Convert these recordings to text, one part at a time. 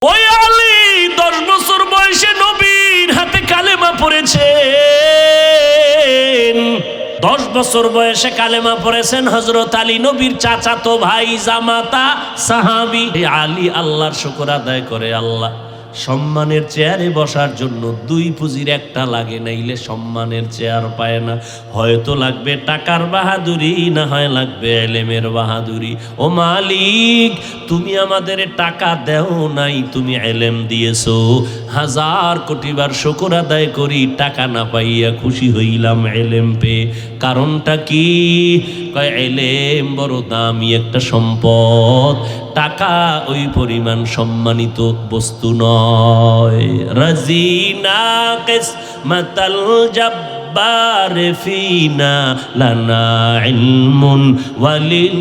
ওই আলী 10 বছর বয়সে নবীর হাতে কালেমা পড়েছেন। 10 বছর বয়সে কালেমা পড়েছেন হযরত আলী, নবীর চাচাতো ভাই, জামাতা সাহাবী। আলী আল্লাহর শুকর আদায় করে, আল্লাহ সম্মানের চেয়ারে বসার জন্য 2 পুঁজির একটা লাগে, নাইলে সম্মানের চেয়ার পায় না। হয়তো লাগবে টাকার বাহাদুরি, না হয় লাগবে এলেমের বাহাদুরি। ও মালিক, তুমি আমাদের টাকা দেও নাই, তুমি এলেম দিয়েছো। 1000 কোটি বার শুকর আদায় করি, টাকা না পাইয়া খুশি হইলাম এলেম পেয়ে। কারণটা কি? কয় এলেম বড় দামি একটা সম্পদ, টাকা ওই পরিমাণ সম্মানিত বস্তু নয়। রাজিনা কিসমাতাল জাব্বার ফিনা লানা ইলমুন ওয়ালিল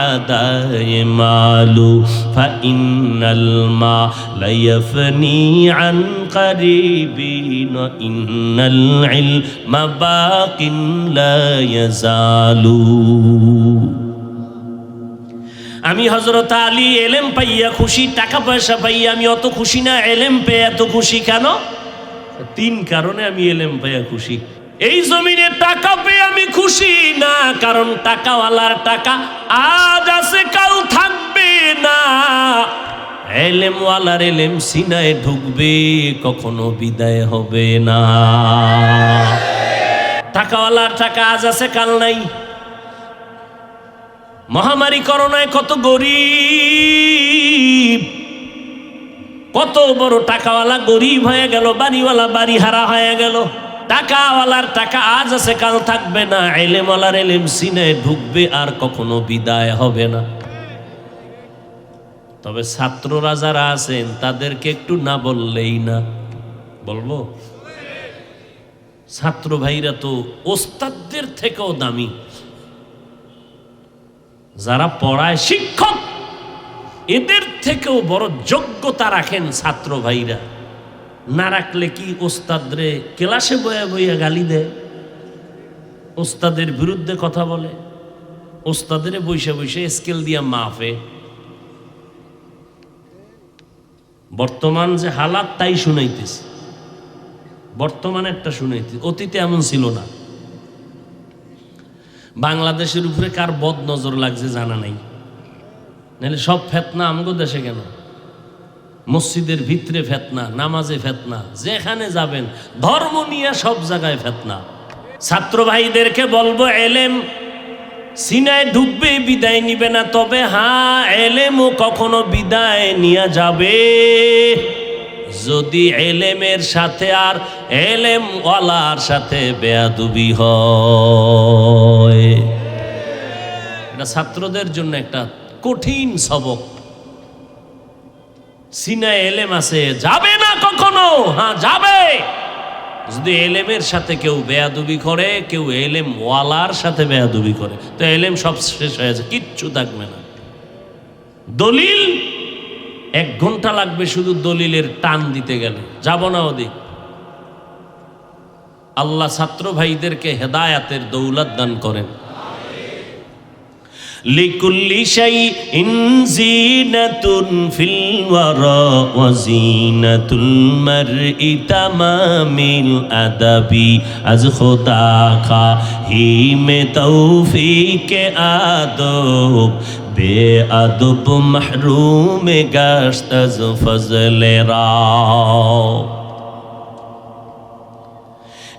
আদায় মালু ফাইন্নাল মা লা ইয়াফনি আন কারিবিন ইন্নাল ইলমা বাকিন লা ইয়াজালু। আমি হযরত আলী এলেম পাইয়া খুশি, টাকা পয়সা পাইয়া আমি অত খুশি না। এলেম পেয়ে এত খুশি কেন? 3 কারণে আমি এলেম পাইয়া খুশি। এই জমিনে টাকা পেয়ে আমি খুশি না, কারণ টাকাওয়ালার টাকা আজ আছে কাল থাকবে না। এলেমওয়ালার এলেম সিনায় ঢুকবে, কখনো বিদায় হবে না। টাকাওয়ালার টাকা আজ আছে কাল নাই। মহামারী করোনায় কত গরিব, কত বড় টাকাওয়ালা গরিব হয়ে গেল, বাড়িওয়ালা বাড়ি হারা হয়ে গেল। টাকাওয়ালার টাকা আজ আছে কাল থাকবে না। এলেমওয়ালার এলেম সিনায় ঢুকবে, আর কখনো বিদায় হবে না। তবে ছাত্ররা যারা আছেন তাদেরকে একটু না বললেই না। বলবো, ছাত্র ভাইরা তো ওস্তাদদের থেকেও দামি। যারা পড়ায় শিক্ষক, এদের থেকেও বড় যোগ্যতা রাখেন ছাত্র ভাইরা। না রাখলে কি ওস্তাদরে ক্লাসে বয়া বইয়া গালি দেয়, ওস্তাদের বিরুদ্ধে কথা বলে, ওস্তাদের বইসা বইসা স্কেল দিয়া মাফে। বর্তমান যে হালাত তাই শুনাইতেছে, বর্তমানেরটা শুনাইতেছে, অতীতে এমন ছিল না। বাংলাদেশের উপরে কার বদ নজর লাগছে জানা নাই, নাহলে সব ফেতনা আমগো দেশে কেন? মসজিদের ভিতরে ফেতনা, নামাজে ফেতনা, যেখানে যাবেন ধর্ম নিয়ে সব জায়গায় ফেতনা। ছাত্র ভাইদেরকে বলবো, এলেম সিনায় ঢুকবে, বিদায় নিবে না। তবে হ্যাঁ, এলেমও কখনো বিদায় নিয়ে যাবে যদি এলেমের সাথে আর এলেম ওয়ালার সাথে বেয়াদবি হয়। এটা ছাত্রদের জন্য একটা কঠিন সবক। সিনায় এলেম আছে, যাবে না কখনো। হ্যাঁ যাবে, যদি এলেমের সাথে কেউ বেয়াদবি করে, কেউ এলেম ওয়ালার সাথে বেয়াদবি করে, তো এলেম সব শেষ হয়ে যায়, কিচ্ছু থাকবে না। দলিল 1 ঘন্টা লাগবে শুধু দলিলের টান দিতে গেলে, যাব না ওদিক। আল্লাহ ছাত্র ভাইদেরকে হেদায়াতের দৌলত দান করেন। লিকুল্লি শাইইন জিনাতুন ফিল ওয়ারা ওয়া জিনাতুল মারই তামামিল আদাবি আজ খোদা খাহিমে তৌফিকে আদব বেআদব মাহরুমে গাশত আজ ফজলে রাও।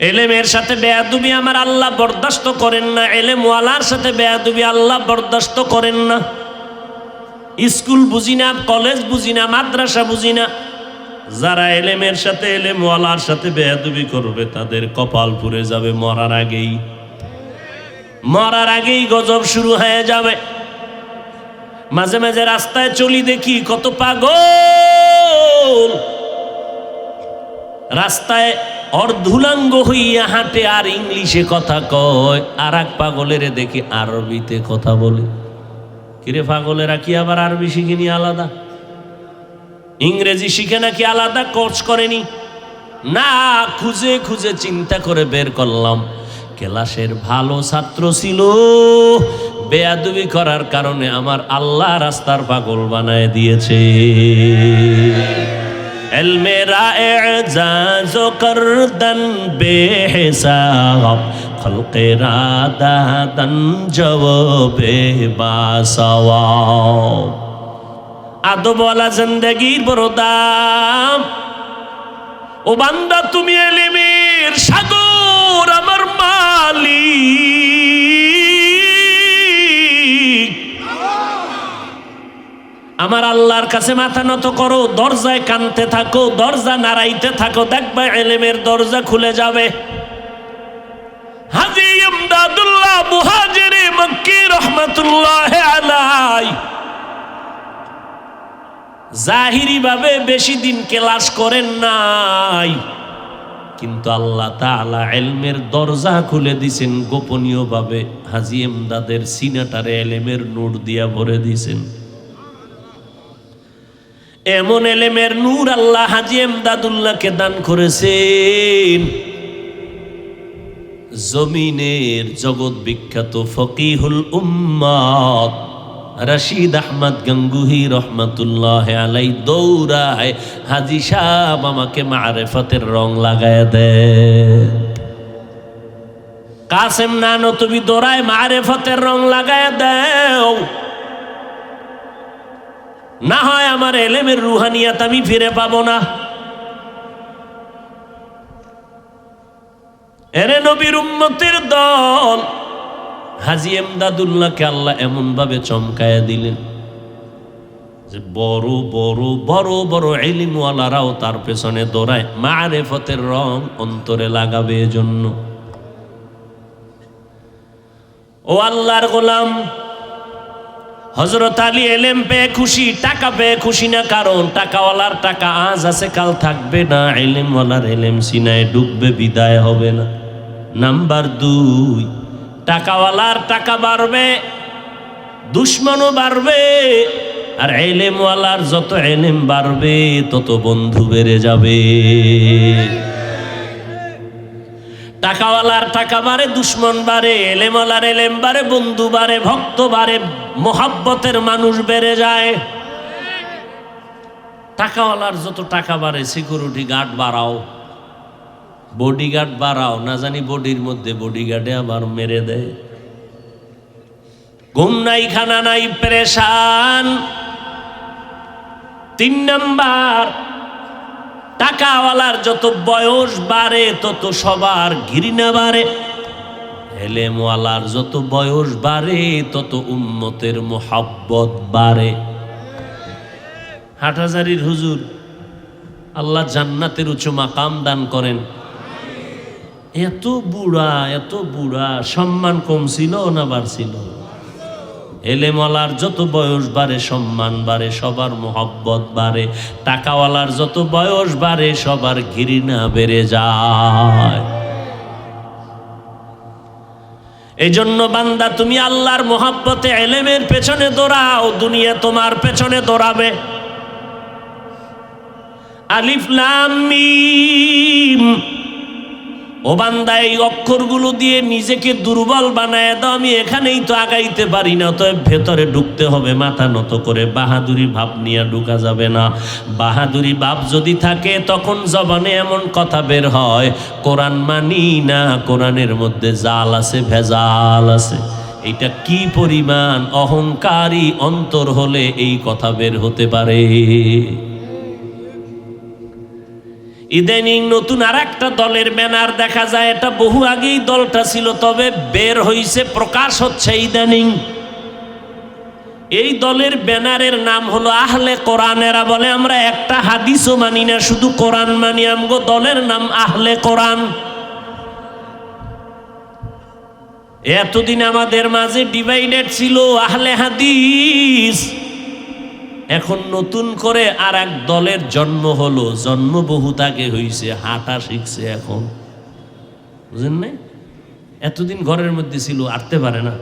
এলেমের সাথে বেয়াদবি আমার আল্লাহ বরদাস্ত করেন না। এলেম ওয়ালার সাথে বেয়াদবি আল্লাহ বরদাস্ত করেন না। স্কুল বুঝি না, কলেজ বুঝি না, মাদ্রাসা বুঝি না, যারা এলেমের সাথে এলেম ওয়ালার সাথে বেয়াদবি করবে তাদের কপাল পুড়ে যাবে। মরার আগেই গজব শুরু হয়ে যাবে। মাঝে মাঝে রাস্তায় চলি, দেখি কত পাগল রাস্তায় অর্ধুলাঙ্গ হইয়া হাঁটে আর ইংলিশে কথা কয়। আর এক পাগলের দেখি আরবিতে কথা বলে। কিরে পাগলেরা কি আবার আরবি শিখেনি আলাদা? ইংরেজি শিখে নাকি আলাদা কোর্স করেনি? না, খুঁজে খুঁজে চিন্তা করে বের করলাম, ক্লাসের ভালো ছাত্র ছিল, বেয়াদবি করার কারণে আমার আল্লাহ রাস্তার পাগল বানায় দিয়েছে। এলমেরা এজাজ করদন বেহিসাব খলকেরা দাদন জওবে বাসওয়াব। আদবওয়ালা জিন্দেগির বড় দাম। ও বান্দা তুমি এলিমের সাগর, আমার মালিক, আমার আল্লাহর কাছে মাথা নত করো, দরজায় কানতে থাকো, দরজা নাড়াইতে থাকো, দেখবা এলেমের দরজা খুলে যাবে। হাজী ইমদাদুল্লাহ মুহাজিরে মক্কি রহমাতুল্লাহ আলাইহি জাহিরি ভাবে বেশি দিন ক্লাস করেন নাই, কিন্তু আল্লাহ তাআলা ইলমের দরজা খুলে দিয়েছেন গোপনীয় ভাবে। হাজী ইমদাদের সিনাটারে ইলমের নূর দিয়া ভরে দিয়েছেন। এমন ইলমের নূর আল্লাহ হাজী ইমদাদুল্লাহকে দান করেছেন, জমিনের জগৎ বিখ্যাত ফকিহুল উম্মাত রশিদ আহমদ গঙ্গুহি রহমতুল্লাহ আলাই দৌড়ায়, হাজী সাহেব আমাকে মারেফতের রং লাগায় দেয়। কাসেম নানো তুমি দৌড়ায় মারেফতের রং লাগায় দেও, না হয় আমার এলেমের রুহানিয়াত আমি ফিরে পাবো না। এরে নবীর উম্মতের দল, হাজী ইমদাদুল্লাহকে আল্লাহ এমন ভাবে চমকায়া দিলেন যে বড় বড় বড় বড় ইলমওয়ালারাও তার পেছনে দৌড়ায় মারেফতের রং অন্তরে লাগাবে। এজন্য ও আল্লাহর গোলাম, হযরত আলী ইলম পেয়ে খুশি, টাকা পেয়ে খুশি না, কারণ টাকাওয়ালার টাকা আজ আছে কাল থাকবে না, ইলমওয়ালার ইলম সিনায় ডুববে, বিদায় হবে না। নাম্বার 2, টাকাওয়ালার টাকা বাড়বে, দুশ্মনও বাড়বে, আর ইলমওয়ালার যত ইলম বাড়বে তত বন্ধু বেড়ে যাবে। টাকাওয়ালার টাকা বাড়ে, দুশ্মন বাড়ে, ইলমওয়ালার ইলম বাড়ে, বন্ধু বাড়ে, ভক্ত বাড়ে, মোহাব্বতের মানুষ বেড়ে যায়। টাকাওয়ালার যত টাকা বাড়ে সিকিউরিটি গার্ড বাড়াও, বডিগার্ড বাড়াও, না জানি বডির মধ্যে বডিগার্ডে আবার মেরে দেয়। ঘুম নাই, খানা নাই, পেরেশান। 3 নাম্বার, টাকাওয়ালার যত বয়স বাড়ে তত সবার ঘৃণা বাড়ে, ইলমওয়ালার যত বয়স বাড়ে তত উম্মতের মোহাব্বত বাড়ে। হাটহাজারীর হুজুর, আল্লাহ জান্নাতের উচ্চ মাকাম দান করেন। এত বুড়া, সম্মান কম ছিল না বাড়ছিল? ইলমওয়ালার যত বয়স বাড়ে সম্মান বাড়ে, সবার মোহাব্বত বাড়ে। টাকাওয়ালার যত বয়স বাড়ে সবার ঘৃণা বেড়ে যায়। এই জন্য বান্দা তুমি আল্লাহর মোহাব্বতে ইলমের পেছনে দৌড়াও, দুনিয়া তোমার পেছনে দৌড়াবে। আলিফ লাম মিম, ও বান্দা এই অক্ষরগুলো দিয়ে নিজেকে দুর্বল বানায় দাও। আমি এখানেই তো আগাইতে পারি না, তো ভেতরে ঢুকতে হবে মাথা নত করে। বাহাদুরি ভাব নিয়ে ঢুকা যাবে না। বাহাদুরি ভাব যদি থাকে তখন জবানে এমন কথা বের হয়, কোরআন মানি না, কোরআনের মধ্যে জাল আছে, ভেজাল আছে। এটা কি পরিমাণ অহংকারী অন্তর হলে এই কথা বের হতে পারে। ইদানিং নতুন আর একটা দলের ব্যানার দেখা যায়, এটা বহু আগেই দলটা ছিল, তবে বের হইছে, প্রকাশ হচ্ছে ইদানিং। এই দলের ব্যানারের নাম হলো আহলে কোরআন। এরা বলে আমরা একটা হাদিসও মানি না, শুধু কোরআন মানি। আমগো দলের নাম আহলে কোরআন। এতদিন আমাদের মাঝে ডিভাইডেড ছিল আহলে হাদিস, এখন নতুন করে আর এক দলের জন্ম হলো। জন্ম বহুত আগে হইছে, হাঁটা শিখছে এখন, বুঝেন নাই? এতদিন ঘরের মধ্যে ছিল, হাঁটতে পারে না,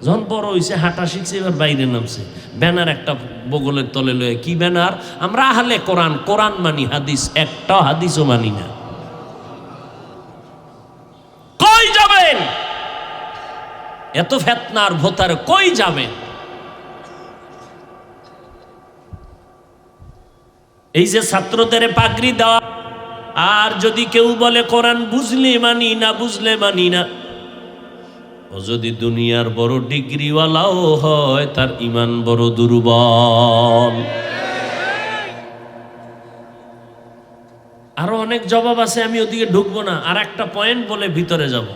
যখন বড় হইছে হাঁটা শিখছে, এবার বাইরে নামছে। ব্যানার একটা বগলের তলে লয়ে, কি ব্যানার? আমরা আহলে কোরআন, কোরআন মানি, হাদিস একটাও হাদিসও মানি না। কই যাবেন? এত ফেতনার ভোতার কই যাবে? এই যে ছাত্রদের পাগড়ি দেওয়া, আর যদি কেউ বলে কোরআন বুঝলে মানি না, বুঝলে মানি না, ও যদি দুনিয়ার বড় ডিগ্রিওয়ালাও হয় তার ঈমান বড় দুর্বল। আরো অনেক জবাব আছে, আমি ওদিকে ঢুকবো না, আর একটা পয়েন্ট বলে ভিতরে যাব।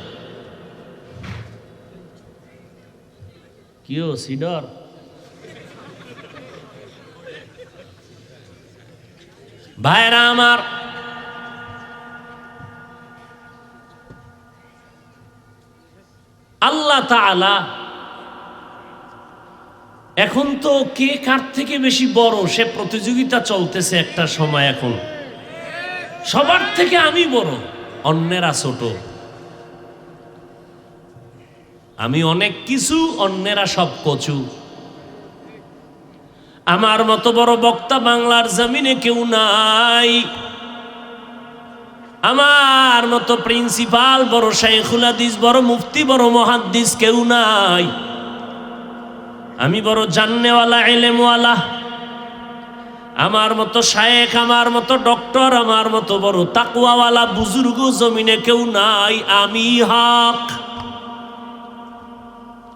কিও সিডর ভাইরা আমার, আল্লাহ তাআলা এখন তো কে কার থেকে বেশি বড় সে প্রতিযোগিতা চলতেছে একটা সময়। এখন সবার থেকে আমি বড়, অন্যেরা ছোট। আমি অনেক কিছু, অন্যেরা সব কচু। আমার মতো বড় বক্তা বাংলার জমিনে কেউ নাই, আমার মতো প্রিন্সিপাল বড় শাইখুল হাদিস, বড় মুফতি, বড় মুহাদ্দিস কেউ নাই। আমি বড় জাননেওয়ালা, ইলমওয়ালা। আমার মতো শায়েখ, আমার মতো ডক্টর, আমার মতো বড় তাকওয়াওয়ালা বুজুর্গ জমিনে কেউ নাই। আমি হক।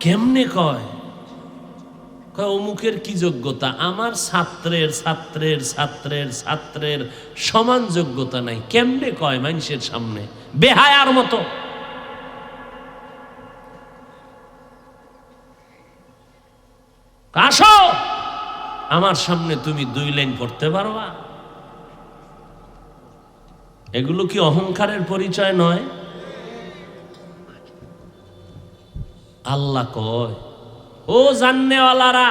কেমনে কয়? অমুকের কি যোগ্যতা? আমার ছাত্রের ছাত্রের ছাত্রের ছাত্রের সমান যোগ্যতা নাই। কেমনে কয় মানুষের সামনে? বেহায়ার মতো। আসো আমার সামনে, তুমি 2 লাইন পড়তে পারবা? এগুলো কি অহংকারের পরিচয় নয়? আল্লাহ কয়, ও জাননেওয়ালারা,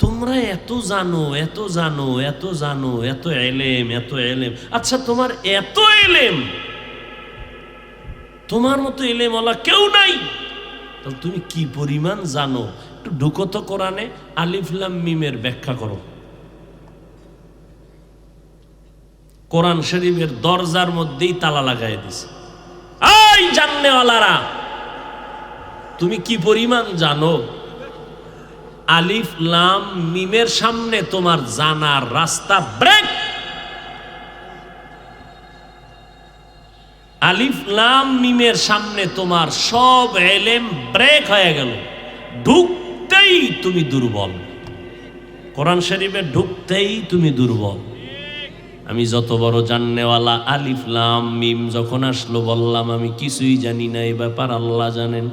তোমরা এত জানো, এত জানো, এত জানো, এত এলেম, এত এলেম। আচ্ছা, তোমার এত এলেম, তোমার মতো এলেমওয়ালা কেউ নাই, তো তুমি কি পরিমাণ জানো? একটু ঢুকো তো কোরআনে, আলিফ লাম মিমের ব্যাখ্যা করো। কোরআন শরীফের দরজার মধ্যেই তালা লাগাই দিছে। এই জাননেওয়ালারা, তুমি কি পরিমাণ জানো? আলিফ লাম মিমের সামনে তোমার জানার রাস্তা ব্রেক। আলিফ লাম মিমের সামনে তোমার সব এলেম ব্রেক হয়ে গেল। ঢুকতেই তুমি দুর্বল, কোরআন শরীফে ঢুকতেই তুমি দুর্বল। আমি যত বড় জাননেওয়ালা, আলিফ লাম মিম যখন আসলো বললাম আমি কিছুই জানি না, এই ব্যাপার আল্লাহ জানেন।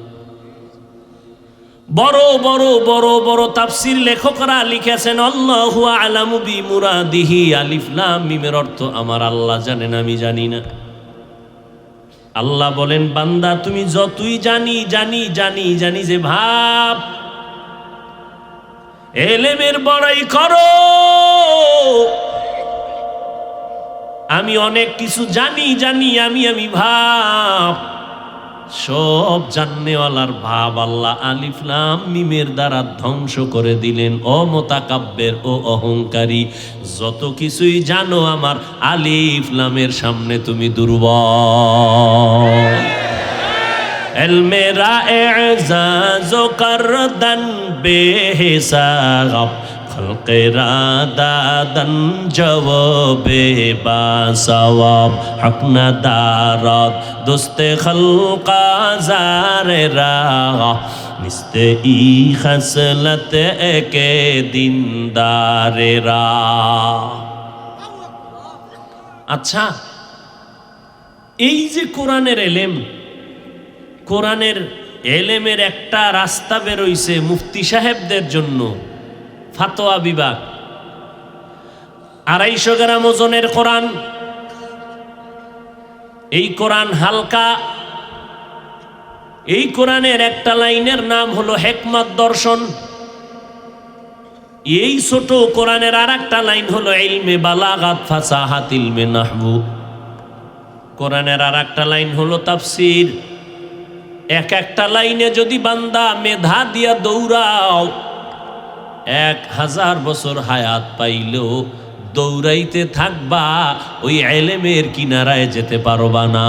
বড় বড় বড় বড় তাফসীর লেখকরা লিখেছেন, আল্লাহু আ'লামু বিমুরাদিহি, আলিফ লাম মিমের অর্থ আমার আল্লাহ জানেন, আমি জানি না। আল্লাহ বলেন, বান্দা তুমি যতই জানি জানি জানি জানি যে ভাব, এলেমের বড়াই করো, আমি অনেক কিছু জানি জানি, আমি ভাব, সব জাননেওয়ালার ভাব আল্লাহ আলিফ লাম মিমের দ্বারা ধ্বংস করে দিলেন। ও মোতাকাব্বের, ও অহংকারী, যত কিছুই জানো আমার আলিফ লামের সামনে তুমি দুর্বল। এলমেরা এজাজ করদন বেহিসাব, খলকেরা দাদন জওবে বাসওয়াব, হক না দারদ দোস্তে খলকা জারেরা, নিস্তে ই খসলত একে দিনদারেরা। আচ্ছা, এই যে কোরআনের এলেম, কোরআনের এলেমের একটা রাস্তা বেরোইছে মুফতি সাহেবদের জন্য, ফাতোয়া বিভাগ। 250 গ্রাম ওজনের কোরআন। এই কোরআন হালকা। এই কোরআনের একটা লাইনের নাম হলো হিকমত দর্শন। এই ছোট কোরআনের আর একটা লাইন হলো ইলমে বালাগাত, ফাসাহাত, ইলমে নাহবু। কোরআনের আর একটা লাইন হলো তাফসীর। এক একটা লাইনে যদি বান্দা মেধা দিয়া দৌড়াও, 1000 বছর হায়াত পাইলেও দৌড়াইতে থাকবা, ওই এলেমের কিনারায় যেতে পারবা না।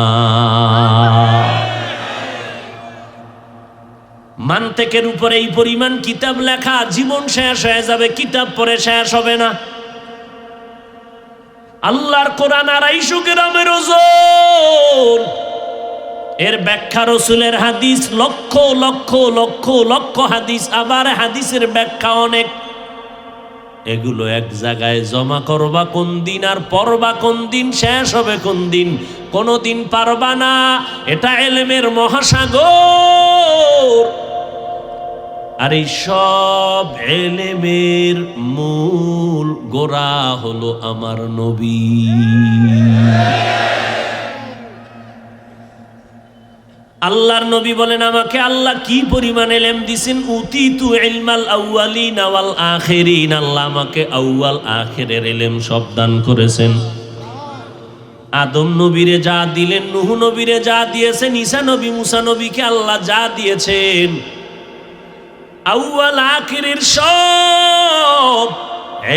মান্তেকের উপরে এই পরিমাণ কিতাব লেখা, জীবন শেষ হয়ে যাবে, কিতাব পড়ে শেষ হবে না। আল্লাহর কোরআন 250 গ্রামের ওজন, এর ব্যাখ্যা রসুলের হাদিস লক্ষ লক্ষ লক্ষ লক্ষ হাদিস, আবার হাদিসের ব্যাখ্যা অনেক। এগুলো এক জায়গায় জমা করবা কোন দিন আর পড়বা কোন দিন, শেষ হবে কোন দিন, কোনদিন পারবা না। এটা ইলমের মহাসাগর। আর এই সব ইলমের মূল গোড়া হলো আমার নবী। আল্লাহর নবী বলেন, আমাকে আল্লাহ কি পরিমাণ ইলম দিয়েছেন, উতিতু ইলমাল আউয়ালিন ওয়াল আখিরিন, আল্লাহ আমাকে আউয়াল আখিরের ইলম সব দান করেছেন। আদম নবীরে যা দিলেন, নূহ নবীরে যা দিয়েছেন, ঈসা নবী মুসা নবীকে আল্লাহ যা দিয়েছেন, আউয়াল আখিরের সব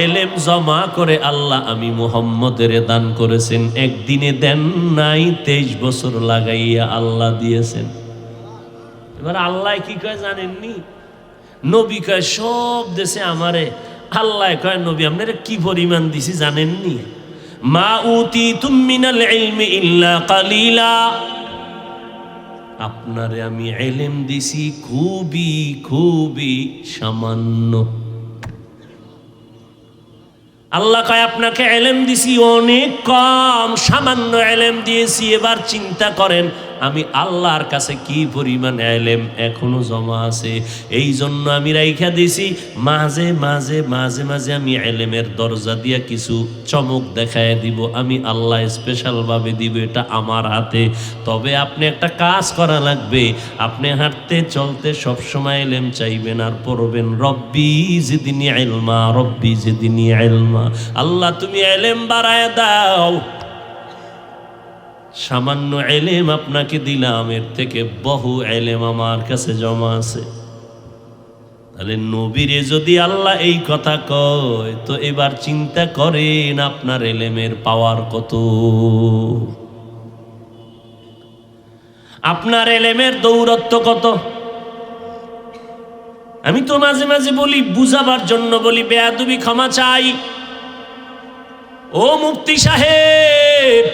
ইলম জমা করে আল্লাহ আমি মুহাম্মদের দান করেছেন। একদিনে দেন নাই, 23 বছর লাগাইয়া আল্লাহ দিয়েছেন। এবার আল্লাহ কি কয় জানেননি? নবী কয় সব দেশে আমারে, আল্লাহ কয় নবী আপনারা কি পরিমাণ দিছি জানেননি? মা উতিতুম মিনাল ইলমি ইল্লা কালিলা, আপনারে আমি ইলম দিছি খুবই খুবই সামান্য। আল্লাহ কয় আপনাকে ইলম দিছি অনেক কম, সামান্য ইলম দিয়েছি। এবার চিন্তা করেন আমি আল্লাহর কাছে কি পরিমাণ ইলম এখনো জমা আছে। এই জন্য আমি রাইখা দিছি, মাঝে মাঝে মাঝে মাঝে আমি ইলমের দরজা দিয়া কিছু চমক দেখায় দিব, আমি আল্লাহ স্পেশাল ভাবে দিব, এটা আমার হাতে। তবে আপনি একটা কাজ করা লাগবে, আপনি হাঁটতে চলতে সবসময় ইলম চাইবেন আর পড়বেন, রব্বি জিদনি ইলমা, রব্বি জিদনি ইলমা, আল্লাহ তুমি ইলম বাড়ায় দাও। সামান্য ইলম আপনাকে দিলাম, এর থেকে বহু ইলম আমার কাছে জমা আছে। তাহলে নবীরে যদি আল্লাহ এই কথা কয়, তো এবার চিন্তা করেন আপনার ইলমের পাওয়ার কত, আপনার ইলমের দৌরত্ব কত। আমি তো মাঝে মাঝে বলি, বুঝাবার জন্য বলি, বেয়াদবি ক্ষমা চাই। ও মুফতি সাহেব,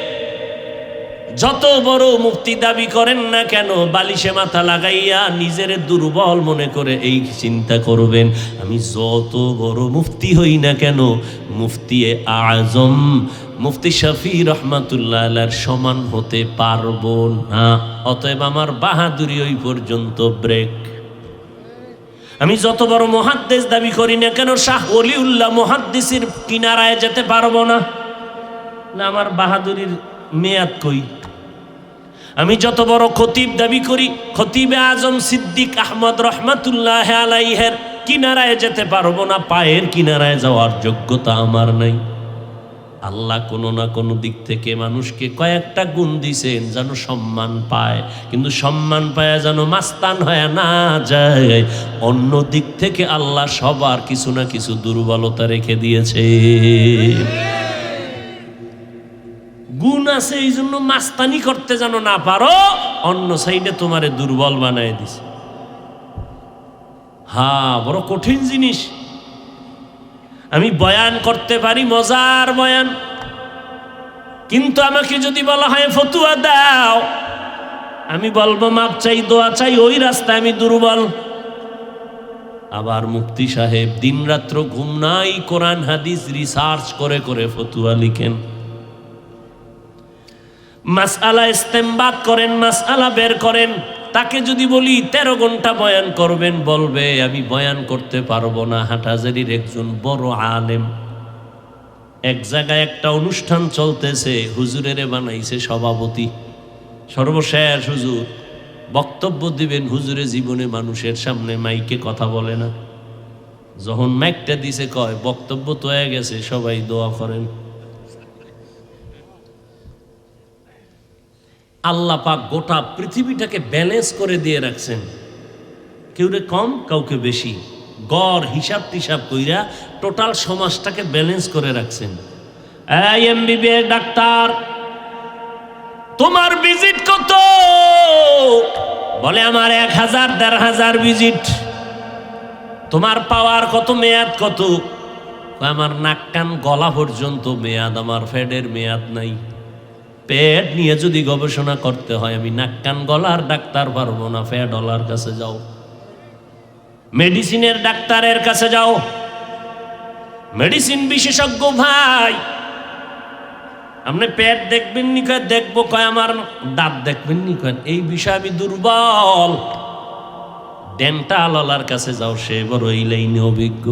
যত বড় মুফতি দাবি করেন না কেন, বালিশে মাথা লাগাইয়া নিজের দুর্বল মনে করে এই চিন্তা করবেন, আমি যত বড় মুফতি হই না কেন, মুফতি আজম মুফতি শফি রহমাতুল্লাহ আলাইহির সমান হতে পারবো না। অতএব আমার বাহাদুরি ওই পর্যন্ত ব্রেক। আমি যত বড় মুহাদ্দিস দাবি করি না কেন, শাহ ওলিউল্লাহ মুহাদ্দিসের কিনারায় যেতে পারবো না। না, আমার বাহাদুরির মেয়াদ কই? আমি যত বড় খতিব দাবি করি, খতিবে আজম সিদ্দিক আহমদ রহমাতুল্লাহ আলাইহির কিনারায় যেতে পারবো না, পায়ের কিনারায় যাওয়ার যোগ্যতা আমার নাই। আল্লাহ কোনো না কোনো দিক থেকে মানুষকে কয়েকটা গুণ দিছেন যেন সম্মান পায়, কিন্তু সম্মান পায় যেন মাস্তান হয়ে না যায়। অন্য দিক থেকে আল্লাহ সবার কিছু না কিছু দুর্বলতা রেখে দিয়েছে, গুণ আছে, এই জন্য মাস্তানি করতে যেন না পারো, অন্য সাইডে তোমারে দুর্বল বানায় দিছে। হ্যাঁ, বড় কঠিন জিনিস। আমি বয়ান করতে পারি, মজার বয়ান, কিন্তু আমাকে যদি বলা হয় ফতুয়া দাও, আমি বলবো মাপ চাই, দোয়া চাই, ওই রাস্তায় আমি দুর্বল। আবার মুফতি সাহেব দিনরাত্র ঘুম নাই, কোরআন হাদিস রিসার্চ করে করে ফতুয়া লিখেন, মাসআলা ইস্তেমবাত করেন, মাসআলা বের করেন। তাকে যদি বলি 13 ঘন্টা বয়ান করবেন, বলবে আমি বয়ান করতে পারবো না। হাটহাজারীর একজন বড় আলেম, এক জায়গায় একটা অনুষ্ঠান চলতেছে, হুজুরের বানাইছে সভাপতি। সর্বশেষ হুজুর বক্তব্য দিবেন, হুজুরে জীবনে মানুষের সামনে মাইকে কথা বলে না। যখন মাইকটা দিছে, কয় বক্তব্য তো হয়ে গেছে, সবাই দোয়া করেন। আল্লাহ পাক গোটা পৃথিবীটাকে ব্যালেন্স করে দিয়ে রাখছেন, কেউরে কম কাউকে বেশি, গড় হিসাব টিসাব কইরা টোটাল সমাজটাকে ব্যালেন্স করে রাখছেন। এই এমবিবিএস ডাক্তার, তোমার ভিজিট কত? বলে আমার 1000 1500 ভিজিট। তোমার পাওয়ার কত, মেয়াদ কত? আমার নাক কান গলা পর্যন্ত মেয়াদ, আমার ফ্যাডের মেয়াদ নাই। পেট নিয়ে যদি গবেষণা করতে হয় আমি নাক কান গলার ডাক্তার পারবো না, ফ্যাডওয়ালার কাছে যাও, মেডিসিনের ডাক্তারের কাছে যাও, মেডিসিন বিশেষজ্ঞ ভাই। আপনি পেট দেখবেন নি কয়? দেখবো। কয় আমার দাঁত দেখবেন নি? কয় এই বিষয়ে আমি দুর্বল। ডেন্টালওয়ালার কাছে যাও, সে বড় এই লাইনে অভিজ্ঞ।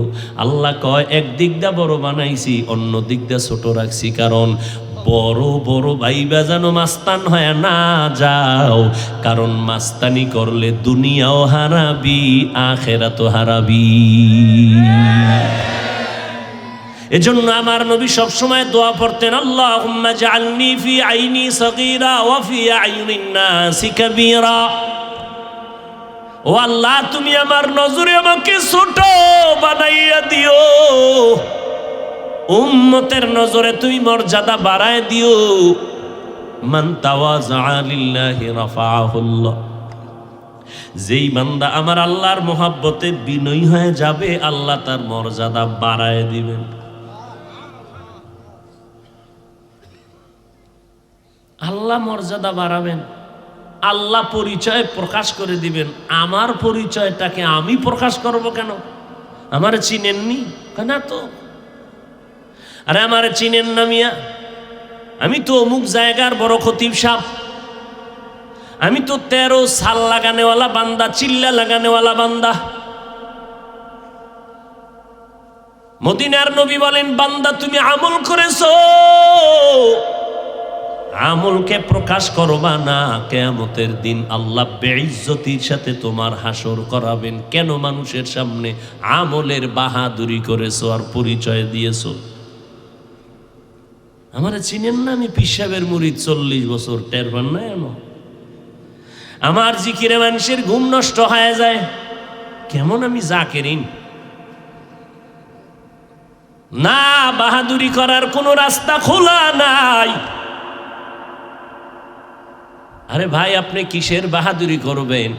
আল্লাহ কয় একদিক দা বড় বানাইছি, অন্য দিক দা ছোট রাখছি, কারণ বড় বড় ভাইবা যেন মাস্তান হয় না যাও, কারণ মাস্তানি করলে দুনিয়াও হারাবি, আখেরাতও হারাবি। এজন্য আমার নবী সব সময় দোয়া পড়তেন, আল্লাহুম্মা জাআলনি ফি আইনি সগীরা ওয়া ফি আইয়ুনিন নাসি কাবীরা। ও আল্লাহ, তুমি আমার নজরে আমাকে ছোট বানাইয়া দিও, উম্মতের নজরে তুমি মর্যাদা বাড়ায় দিও। মান তাওয়াযা লিল্লাহি রাফাআহুল্লাহ। যেই বান্দা আমার আল্লাহর মহব্বতে বিনয়ী হয়ে যাবে, আল্লাহ তার মর্যাদা বাড়ায় দিবেন। আল্লাহ মর্যাদা বাড়াবেন, আল্লাহ পরিচয় প্রকাশ করে দিবেন। আমার পরিচয়টাকে আমি প্রকাশ করব কেন? আমার চিনেননি? না তো। আরে আমার চিনেন না মিয়া? আমি তো অমুক জায়গার বড় খতিব সাহেব, আমি তো 13 সাল লাগানেওয়ালা বান্দা, চিল্লা লাগানেওয়ালা বান্দা। মদিনার নবী বলেন, বান্দা তুমি আমল করেছো, আমলকে প্রকাশ করবা না, কিয়ামতের দিন আল্লাহ বেইজ্জতির সাথে তোমার হাসর করাবেন। কেন? মানুষের সামনে আমলের বাহাদুরি করেছো আর পরিচয় দিয়েছো। আমারে চিনেন না? আমি পীর সাহেবের মুরিদ, 40 বছর, টের পান না এমন? আমার জিকিরে মানুষের ঘুম নষ্ট হয়ে যায়। কেমন আমি জাকেরিন? না, বাহাদুরি করার কোনো রাস্তা খোলা নাই। আরে ভাই, আপনি কিসের বাহাদুরি করবেন?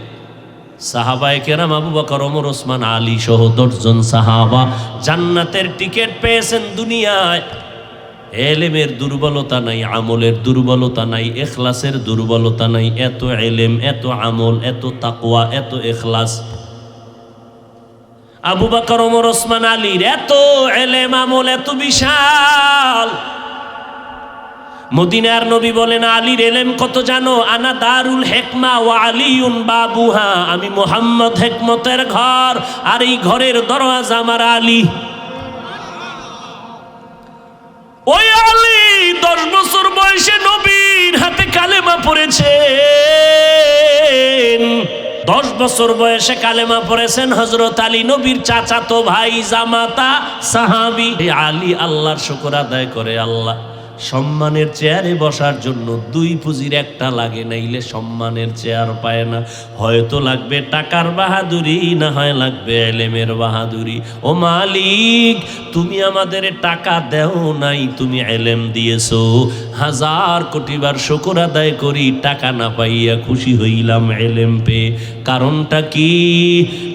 সাহাবায়ে কেরাম আবু বকর, ওমর, ওসমান, আলী সহ 10 জন সাহাবা জান্নাতের টিকিট পেয়েছেন দুনিয়ায়। এলেমের দুর্বলতা নাই, আমলের দুর্বলতা নাই, ইখলাসের দুর্বলতা নাই। এত এলেম, এত আমল, এত তাকওয়া, এত ইখলাস। আবু বকর, ওমর, ওসমান, আলীর এত এলেম, আমল এত বিশাল। মদিনার নবী বলেন, আলীর এলেম কত জানো? আনা দারুল হিকমা ওয়া আলিউন বাবুহা। আমি মুহাম্মদ হিকমতের ঘর, আর এই ঘরের দরওয়াজা আমার আলী। ওই আলী 10 বছর বয়সে নবীর হাতে কালেমা পড়েছেন। 10 বছর বয়সে কালেমা পড়েছেন হযরত আলী, নবীর চাচাতো ভাই, জামাতা, সাহাবী। আলী আল্লাহর শুকর আদায় করে, আল্লাহ সম্মানের চেয়ারে বসার জন্য 2 পুঁজির একটা লাগে, নাইলে সম্মানের চেয়ার পায় না। হয়তো লাগবে টাকার বাহাদুরি, না হয় লাগবে এলেমের বাহাদুরি। ও মালিক, তুমি আমাদের টাকা দেও নাই, তুমি এলেম দিয়েছো। 1000 কোটি বার শুকর আদায় করি, টাকা না পাইয়া খুশি হইলাম এলেম পেয়ে। কারণটা কি?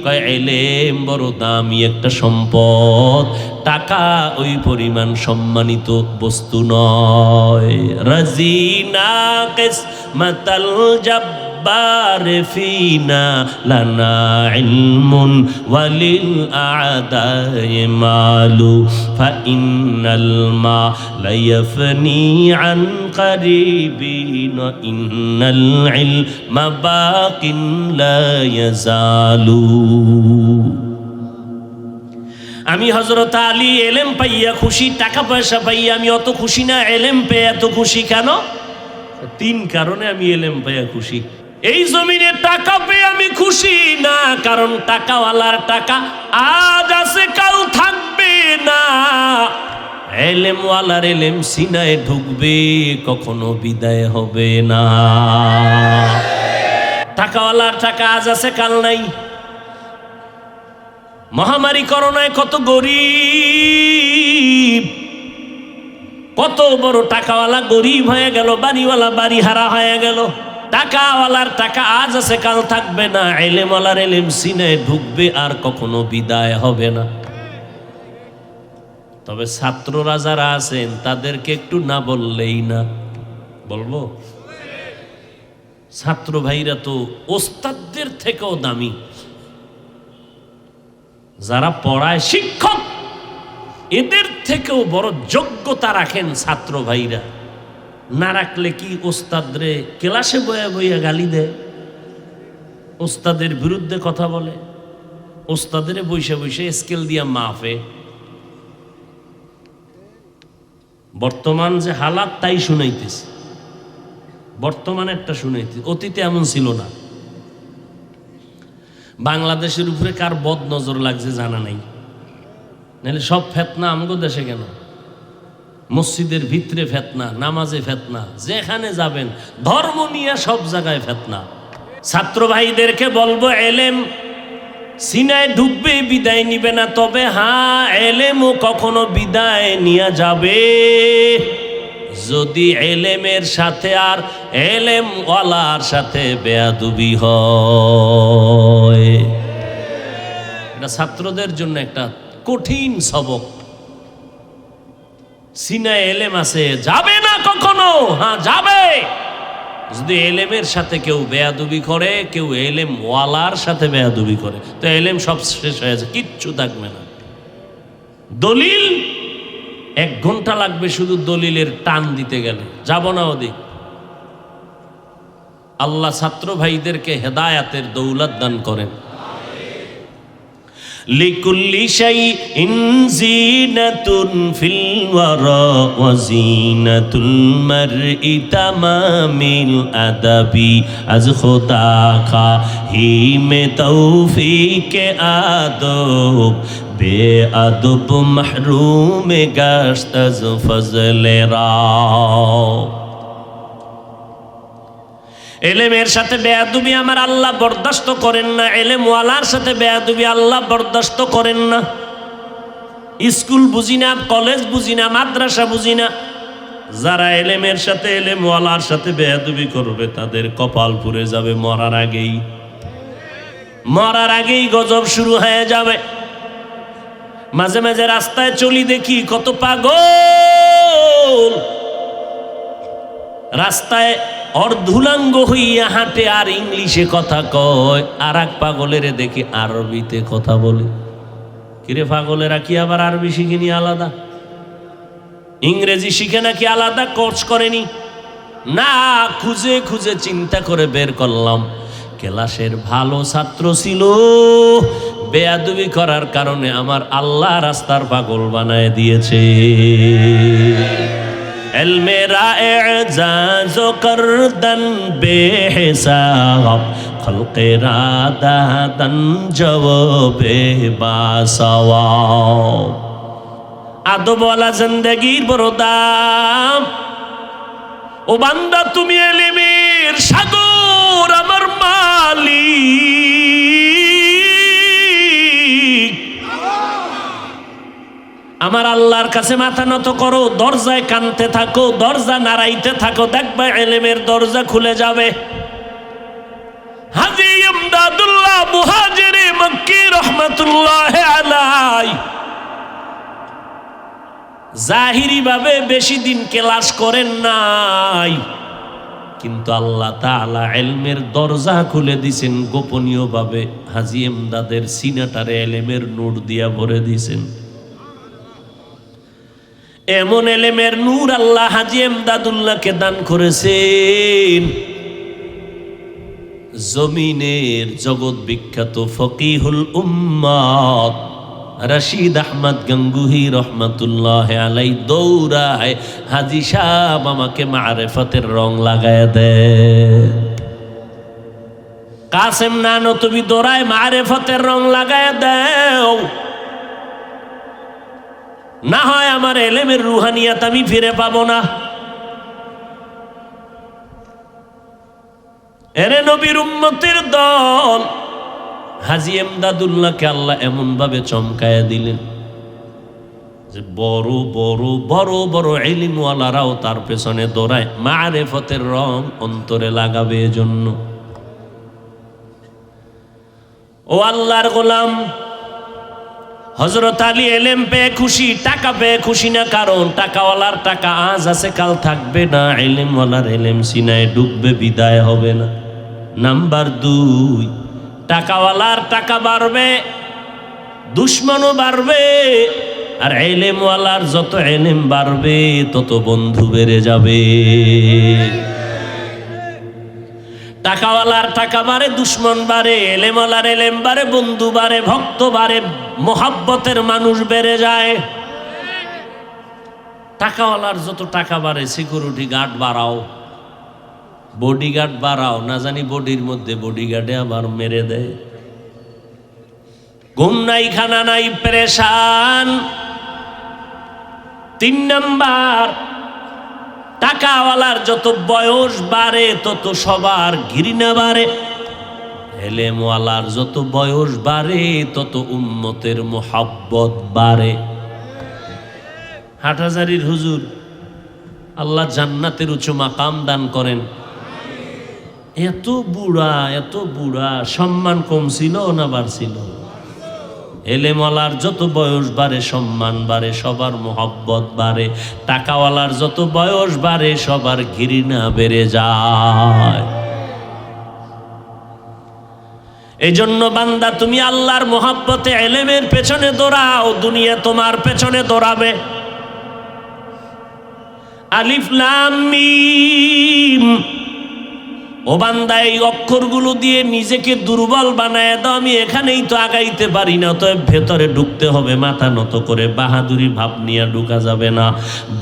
কয় এলেম বড় দামি একটা সম্পদ, টাকা ওই পরিমাণ সম্মানিত বস্তু নয়। রাজিনা কিসমাতাল জাব্বার ফিনা লানা ইলমুন ওয়ালিল আদাই মালু ফা ইন্নাল মা লা ইয়াফনি আন কারিবিন ইন্নাল ইলমা বাকিন লা ইয়াজালু। আমি হযরত আলী এলেম পাইয়া খুশি, টাকা পয়সা পাইয়া আমি অত খুশি না। এলেম পেয়ে এত খুশি কেন? 3 কারণে আমি এলেম পাইয়া খুশি। এই জমিনে টাকা পেয়ে আমি খুশি না, কারণ টাকাওয়ালার টাকা আজ আছে কাল থাকবে না। এলেমওয়ালার এলেম সিনায় ঢুকবে, কখনো বিদায় হবে না। টাকাওয়ালার টাকা আজ আছে কাল নাই। মহামারী করোনায় কত গরিব, কত বড় টাকাওয়ালা গরিব হয়ে গেল, বাড়িওয়ালা বাড়ি হারা হয়ে গেল। টাকাওয়ালার টাকা আজ আছে কাল থাকবে না, এলেমওয়ালার এলেম সিনায় ঢুকবে আর কখনো বিদায় হবে না। তবে ছাত্ররা যারা আছেন তাদেরকে একটু না বললেই না। বলবো, ছাত্র ভাইরা তো ওস্তাদদের থেকেও দামি। যারা পড়ায় শিক্ষক, এদের থেকেও বড় যোগ্যতা রাখেন ছাত্র ভাইরা। না রাখলে কি ওস্তাদরে ক্লাসে বয়া বইয়া গালি দেয়, ওস্তাদের বিরুদ্ধে কথা বলে, ওস্তাদের বইসে বইসে স্কেল দিয়া মাপে। বর্তমান যে হালাত তাই শুনাইতেছে, বর্তমানে একটা শুনাইতেছে, অতীতে এমন ছিল না। বাংলাদেশের উপরে কার বদ নজর লাগছে জানা নাই, নাহলে সব ফেতনা আমগো দেশে কেন? মসজিদের ভিতরে ফেতনা, নামাজে ফেতনা, যেখানে যাবেন ধর্ম নিয়ে সব জায়গায় ফেতনা। ছাত্র ভাইদেরকে বলবো, এলেম সিনায় ঢুকবে, বিদায় নিবে না। তবে হ্যাঁ, এলেমও কখনো বিদায় নিয়ে যাবে যদি এলেমের সাথে আর এলেম ওয়ালার সাথে বেয়াদবি হয়। এটা ছাত্রদের জন্য একটা কঠিন সবক। সিনায় এলেম আছে, যাবে না কখনো, হ্যাঁ যাবে যদি এলেমের সাথে কেউ বেয়াদবি করে, কেউ এলেম ওয়ালার সাথে বেয়াদবি করে, তো এলেম সব শেষ হয়ে যায়, কিচ্ছু থাকবে না। দলিল 1 ঘন্টা লাগবে শুধু দলিলের টান দিতে গেলে, যাব না ওদিক। আল্লাহ ছাত্র ভাইদেরকে হেদায়াতের দৌলত দান করেন। লিকুল্লি শাইইন জিনাতুন ফিল ওয়ারা ওয়া জিনাতুল মারই তামামিল আদাবি আজ খোদা খাহি মে তৌফিকে আদব বেআদব মাহরুম গাশত আজ ফজলে রাও। এলেমের সাথে বেয়াদবি আমার আল্লাহ বরদাস্ত করেন না, এলেম ওয়ালার সাথে বেয়াদবি আল্লাহ বরদাস্ত করেন না। স্কুল বুঝি না, কলেজ বুঝি না, মাদ্রাসা বুঝি না, যারা এলেমের সাথে এলেম ওয়ালার সাথে বেয়াদবি করবে তাদের কপাল পুড়ে যাবে মরার আগেই। মরার আগেই গজব শুরু হয়ে যাবে। মাঝে মাঝে রাস্তায় চলি দেখি কত পাগল রাস্তায় অর্ধুলাঙ্গ হইয়া হাঁটে আর ইংলিশে কথা কয়, আর এক পাগলের দেখি আরবিতে কথা বলে। কিরে পাগলেরা কি আবার আরবি শিখেনি আলাদা? ইংরেজি শিখে নাকি আলাদা কোর্স করেনি? না, খুঁজে খুঁজে চিন্তা করে বের করলাম, ক্লাসের ভালো ছাত্র ছিল, বেয়াদবি করার কারণে আমার আল্লাহ রাস্তার পাগল বানায় দিয়েছে। এলমেরা এজাজ করদন বেহিসাব খলকেরা দাদন জওবে বাসওয়াব। আদবওয়ালা জিন্দেগির বড় দাম। ও বান্দা, তুমি এলিমের সাগর, আমার মালিক, আমার আল্লাহর কাছে মাথা নত করো, দরজায় কানতে থাকো, দরজা নাড়াইতে থাকো, দেখবা এলেমের দরজা খুলে যাবে। হাজী ইমদাদুল্লাহ মুহাজিরে মক্কি রহমাতুল্লাহ আলাইহি জাহিরি ভাবে বেশি দিন ক্লাস করেন নাই, কিন্তু আল্লাহ তাআলা ইলমের দরজা খুলে দিয়েছেন গোপনীয় ভাবে। হাজী ইমদাদের সিনাটারে ইলমের নূর দিয়া ভরে দিয়েছেন। এমন এলেমের নূর আল্লাহ হাজী ইমদাদুল্লাহকে দান করেছেন, জমিনের জগৎ বিখ্যাত ফকিহুল উম্মাত রশিদ আহমদ গঙ্গুহি রহমতুল্লাহ আলাই দৌড়ায়, হাজী সাহেব আমাকে মারেফতের রং লাগায় দেয়। কাসেম নানো তুমি দৌড়ায় মারেফতের রং লাগায় দেও, না হয় আমার এলেমের রুহানিয়াত আমি ফিরে পাবো না। এরে নবীর উম্মতের দল, হাজী ইমদাদুল্লাহকে আল্লাহ এমন ভাবে চমকায়া দিলেন, যে বড় বড় বড় বড় ইলমওয়ালারাও তার পেছনে দৌড়ায়, মারিফতের রং অন্তরে লাগাবে এজন্য। ও আল্লাহর গোলাম, হযরত আলী এলেম পেয়ে খুশি, টাকা পেয়ে খুশি না, কারণ টাকাওয়ালার টাকা আজ আছে কাল থাকবে না, ইলমওয়ালার ইলম সিনায় ডুববে, বিদায় হবে না। নাম্বার 2, টাকাওয়ালার টাকা বাড়বে, দুশ্মনও বাড়বে, আর ইলমওয়ালার যত ইলম বাড়বে তত বন্ধু বেড়ে যাবে। টাকাওয়ালার টাকা বাড়ে, দুশ্মন বাড়ে, এলেমওয়ালার এলেম বাড়ে, বন্ধু বাড়ে, ভক্ত বাড়ে, মোহাব্বতের মানুষ বেড়ে যায়। টাকাওয়ালার যত টাকা বাড়ে, সিকিউরিটি গার্ড বাড়াও, বডিগার্ড বাড়াও, না জানি বডির মধ্যে বডিগার্ডে আবার মেরে দেয়। ঘুম নাই, খানা নাই, পেরেশান। 3 নাম্বার, টাকাওয়ালার যত বয়স বাড়ে তত সবার ঘৃণা বাড়ে, এলেমওয়ালার যত বয়স বাড়ে তত উম্মতের মোহাব্বত বাড়ে। হাটহাজারীর হুজুর, আল্লাহ জান্নাতের উচ্চ মাকাম দান করেন। এত বুড়া, সম্মান কম ছিল না বাড়ছিল? এলেমওয়ালার যত বয়স বাড়ে সম্মান বাড়ে, সবার মোহব্বত বাড়ে। টাকাওয়ালার যত বয়স বাড়ে সবার ঘৃণা বেড়ে যায়। এই জন্য বান্দা, তুমি আল্লাহর মোহাব্বতে এলেমের পেছনে দৌড়াও, দুনিয়া তোমার পেছনে দৌড়াবে। আলিফ লাম মিম, ও বান্দা, এই অক্ষরগুলো দিয়ে নিজেকে দুর্বল বানায় দাও। আমি এখানেই তো আগাইতে পারি না, তো ভেতরে ঢুকতে হবে মাথা নত করে। বাহাদুরি ভাব নিয়ে ঢুকা যাবে না।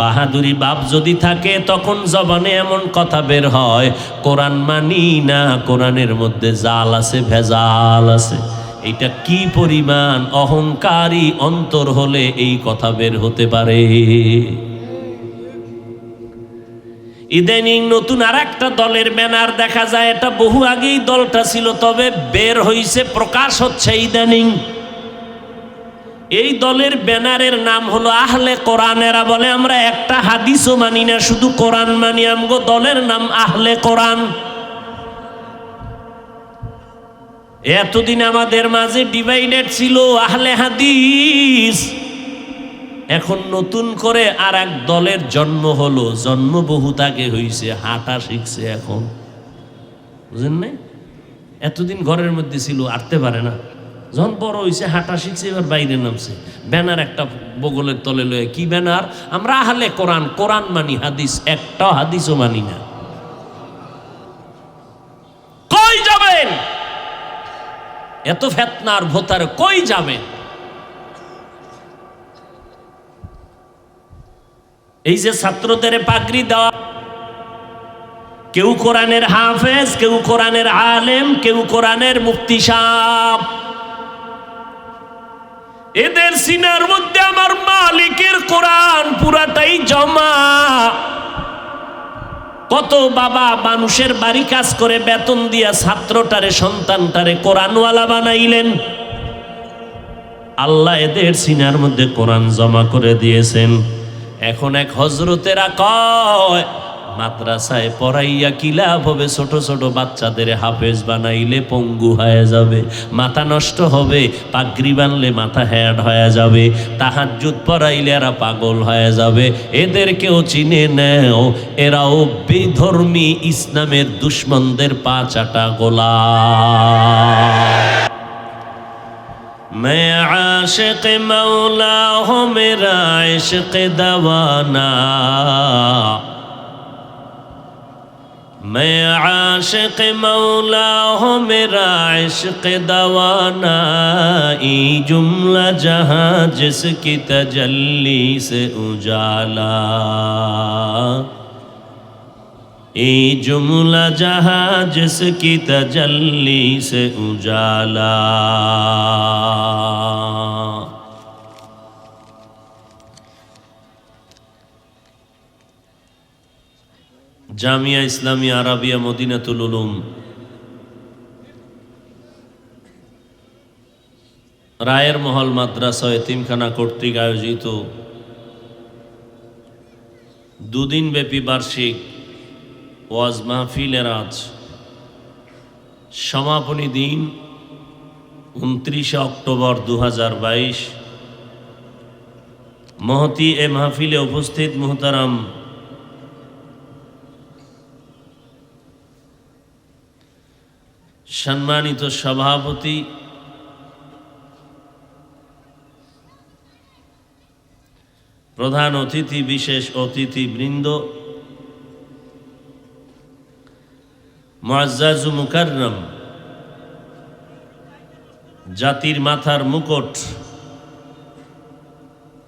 বাহাদুরি ভাব যদি থাকে তখন জবানে এমন কথা বের হয়, কোরআন মানি না, কোরআনের মধ্যে জাল আছে, ভেজাল আছে। এটা কি পরিমাণ অহংকারী অন্তর হলে এই কথা বের হতে পারে। ইদানিং নতুন আর একটা দলের ব্যানার দেখা যায়, এটা বহু আগেই দলটা ছিল, তবে বের হইছে, প্রকাশ হচ্ছে ইদানিং। এই দলের ব্যানারের নাম হলো আহলে কোরআন। এরা বলে আমরা একটা হাদিসও মানি না, শুধু কোরআন মানি। আমগো দলের নাম আহলে কোরআন। এতদিন আমাদের মাঝে ডিভাইডেড ছিল আহলে হাদিস, এখন নতুন করে আর এক দলের জন্ম হলো। জন্ম বহুত আগে হইছে, হাঁটা শিখছে এখন, বুঝেন নাই? এতদিন ঘরের মধ্যে ছিল, আটতে পারে না, যখন বড় হইছে হাঁটা শিখছে, এবার বাইরে নামছে। ব্যানার একটা বগলের তলে লয়ে, কি ব্যানার? আমরা আহলে কোরআন, কোরআন মানি, হাদিস একটাও হাদিসও মানি না। কই যাবেন? এত ফেতনার ভোতার কই যাবেন? এই যে ছাত্রদের পাগড়ি দেওয়া, কেউ কোরআনের হাফেজ, কেউ কোরআনের আলেম, কেউ কোরআনের মুফতি সাহেব। এদের সিনার মধ্যে আমার মালিকের কোরআন পুরাটাই জমা। কত বাবা মানুষের বাড়ি কাজ করে বেতন দিয়া ছাত্রটারে, সন্তানটারে কোরআনওয়ালা বানাইলেন। আল্লাহ এদের সিনার মধ্যে কোরআন জমা করে দিয়েছেন। এখন এক হজরতেরা কয়, মাদ্রাসায় পড়াইয়া কি লাভ হবে? ছোট ছোট বাচ্চাদের হাফেজ বানাইলে পঙ্গু হয়ে যাবে, মাথা নষ্ট হবে। পাগড়ি বানলে মাথা হ্যাড হয়ে যাবে। তাহাজ্জুদ পড়াইলে এরা পাগল হয়ে যাবে। এদেরকেও চিনে নেও, এরাও বেধর্মী ইসলামের দুশ্মনদের পা চাটা গোলাম। मैं आशिक मौला हूँ, मेरा इश्क दवाना। मैं आशिक मौला हूँ, मेरा इश्क दवाना। ई जुमला जहाँ जिसकी तजल्ली से उजाला, ए जुमला जहाँ जिसकी तजल्ली से उजाला। জামিয়া ইসলামিয়া আরাবিয়া মদিনাতুল উলুম, রায়ের মহল মাদ্রাসা এতিমখানা কর্তৃক আয়োজিত দুদিন ব্যাপী বার্ষিক ওয়াজ মাহফিলের আজ সমাপনী দিন 29 অক্টোবর 2022। মহতি এ মাহফিলে উপস্থিত মুহতারাম সম্মানিত সভাপতি, প্রধান অতিথি, বিশেষ অতিথিবৃন্দ, মুআজ্জাজ ও মুকাররম, জাতির মাথার মুকুট,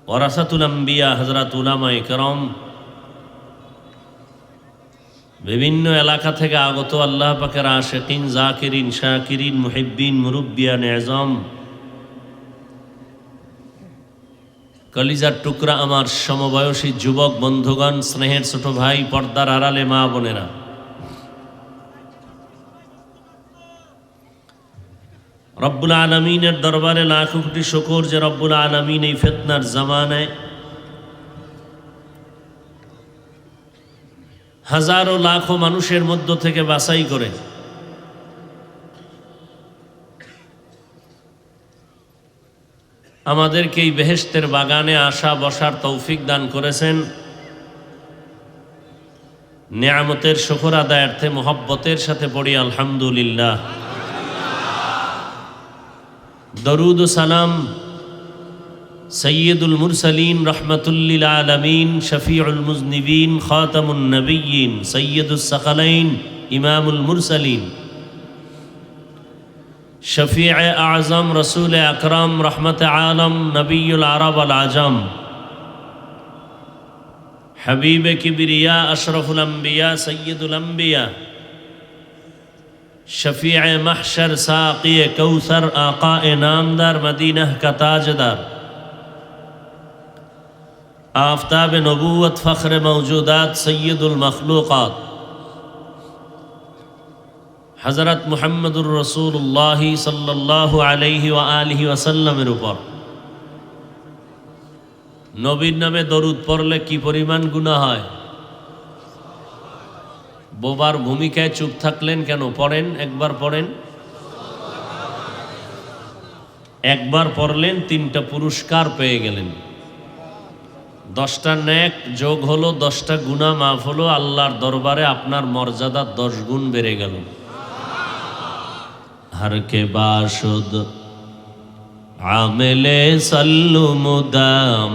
ওয়ারাসাতুল আম্বিয়া হযরত উলামায়ে কেরাম, বিভিন্ন এলাকা থেকে আগত আল্লাহ পাকের আশিকিন, জাকিরিন, শাকিরিন, মুহিব্বিন, মুরব্বিয়ান এজম, কলিজার টুকরা আমার সমবয়সী যুবক বন্ধুগণ, স্নেহের ছোট ভাই, পর্দার আড়ালে মা বোনেরা, রব্বুল আলামিনের দরবারে লাখ কোটি শুকর যে রব্বুল আলামিন এই ফিতনার জামানায় হাজারো লাখো মানুষের মধ্য থেকে বাছাই করে আমাদেরকে এই বেহেশতের বাগানে আসা বসার তৌফিক দান করেছেন। নেয়ামতের শুকর আদায়ার্থে মোহব্বতের সাথে পড়ি আলহামদুলিল্লাহ। দরুদ ও সালাম সৈয়দুল মুরসালিন, রহমতুল্লিল আলমিন, শফিউল মুজনিবিন, খাতামুন নবিয়্যিন, সৈয়দুস সাকালাইন, ইমামুল মুরসালিন, শফিউ আজম, রসুল আকরাম, রহমত আলম, নবিয়ুল আরব আল আজম, হাবিব কিবরিয়া, আশরফুল আম্বিয়া, সৈয়দুল আম্বিয়া, शफीअ महशर, साक़ी कौसर, आक़ाए नामदार, मदीना का ताजदार, आफ़ताब नबूवत, फ़ख्र मौजूदात, सय्यदुल मखलूक़ात, हज़रत मुहम्मदुर रसूलुल्लाह सल्लल्लाहु अलैहि व आलिहि वसल्लमेर ऊपर नबीर नामे दरूद पढ़ले की परिमाण गुनाह হয়। বোবার ভূমিকায় চুপ থাকলেন কেন? পড়েন, একবার পড়েন। একবার পড়লেন 3টা পুরস্কার পেয়ে গেলেন। 10টা নেক যোগ হলো, 10টা গুনাহ মাফ হলো, আল্লাহর দরবারে আপনার মর্যাদা 10 গুণ বেড়ে গেল। हर के बाशुद आमिले सल्लु मुदाम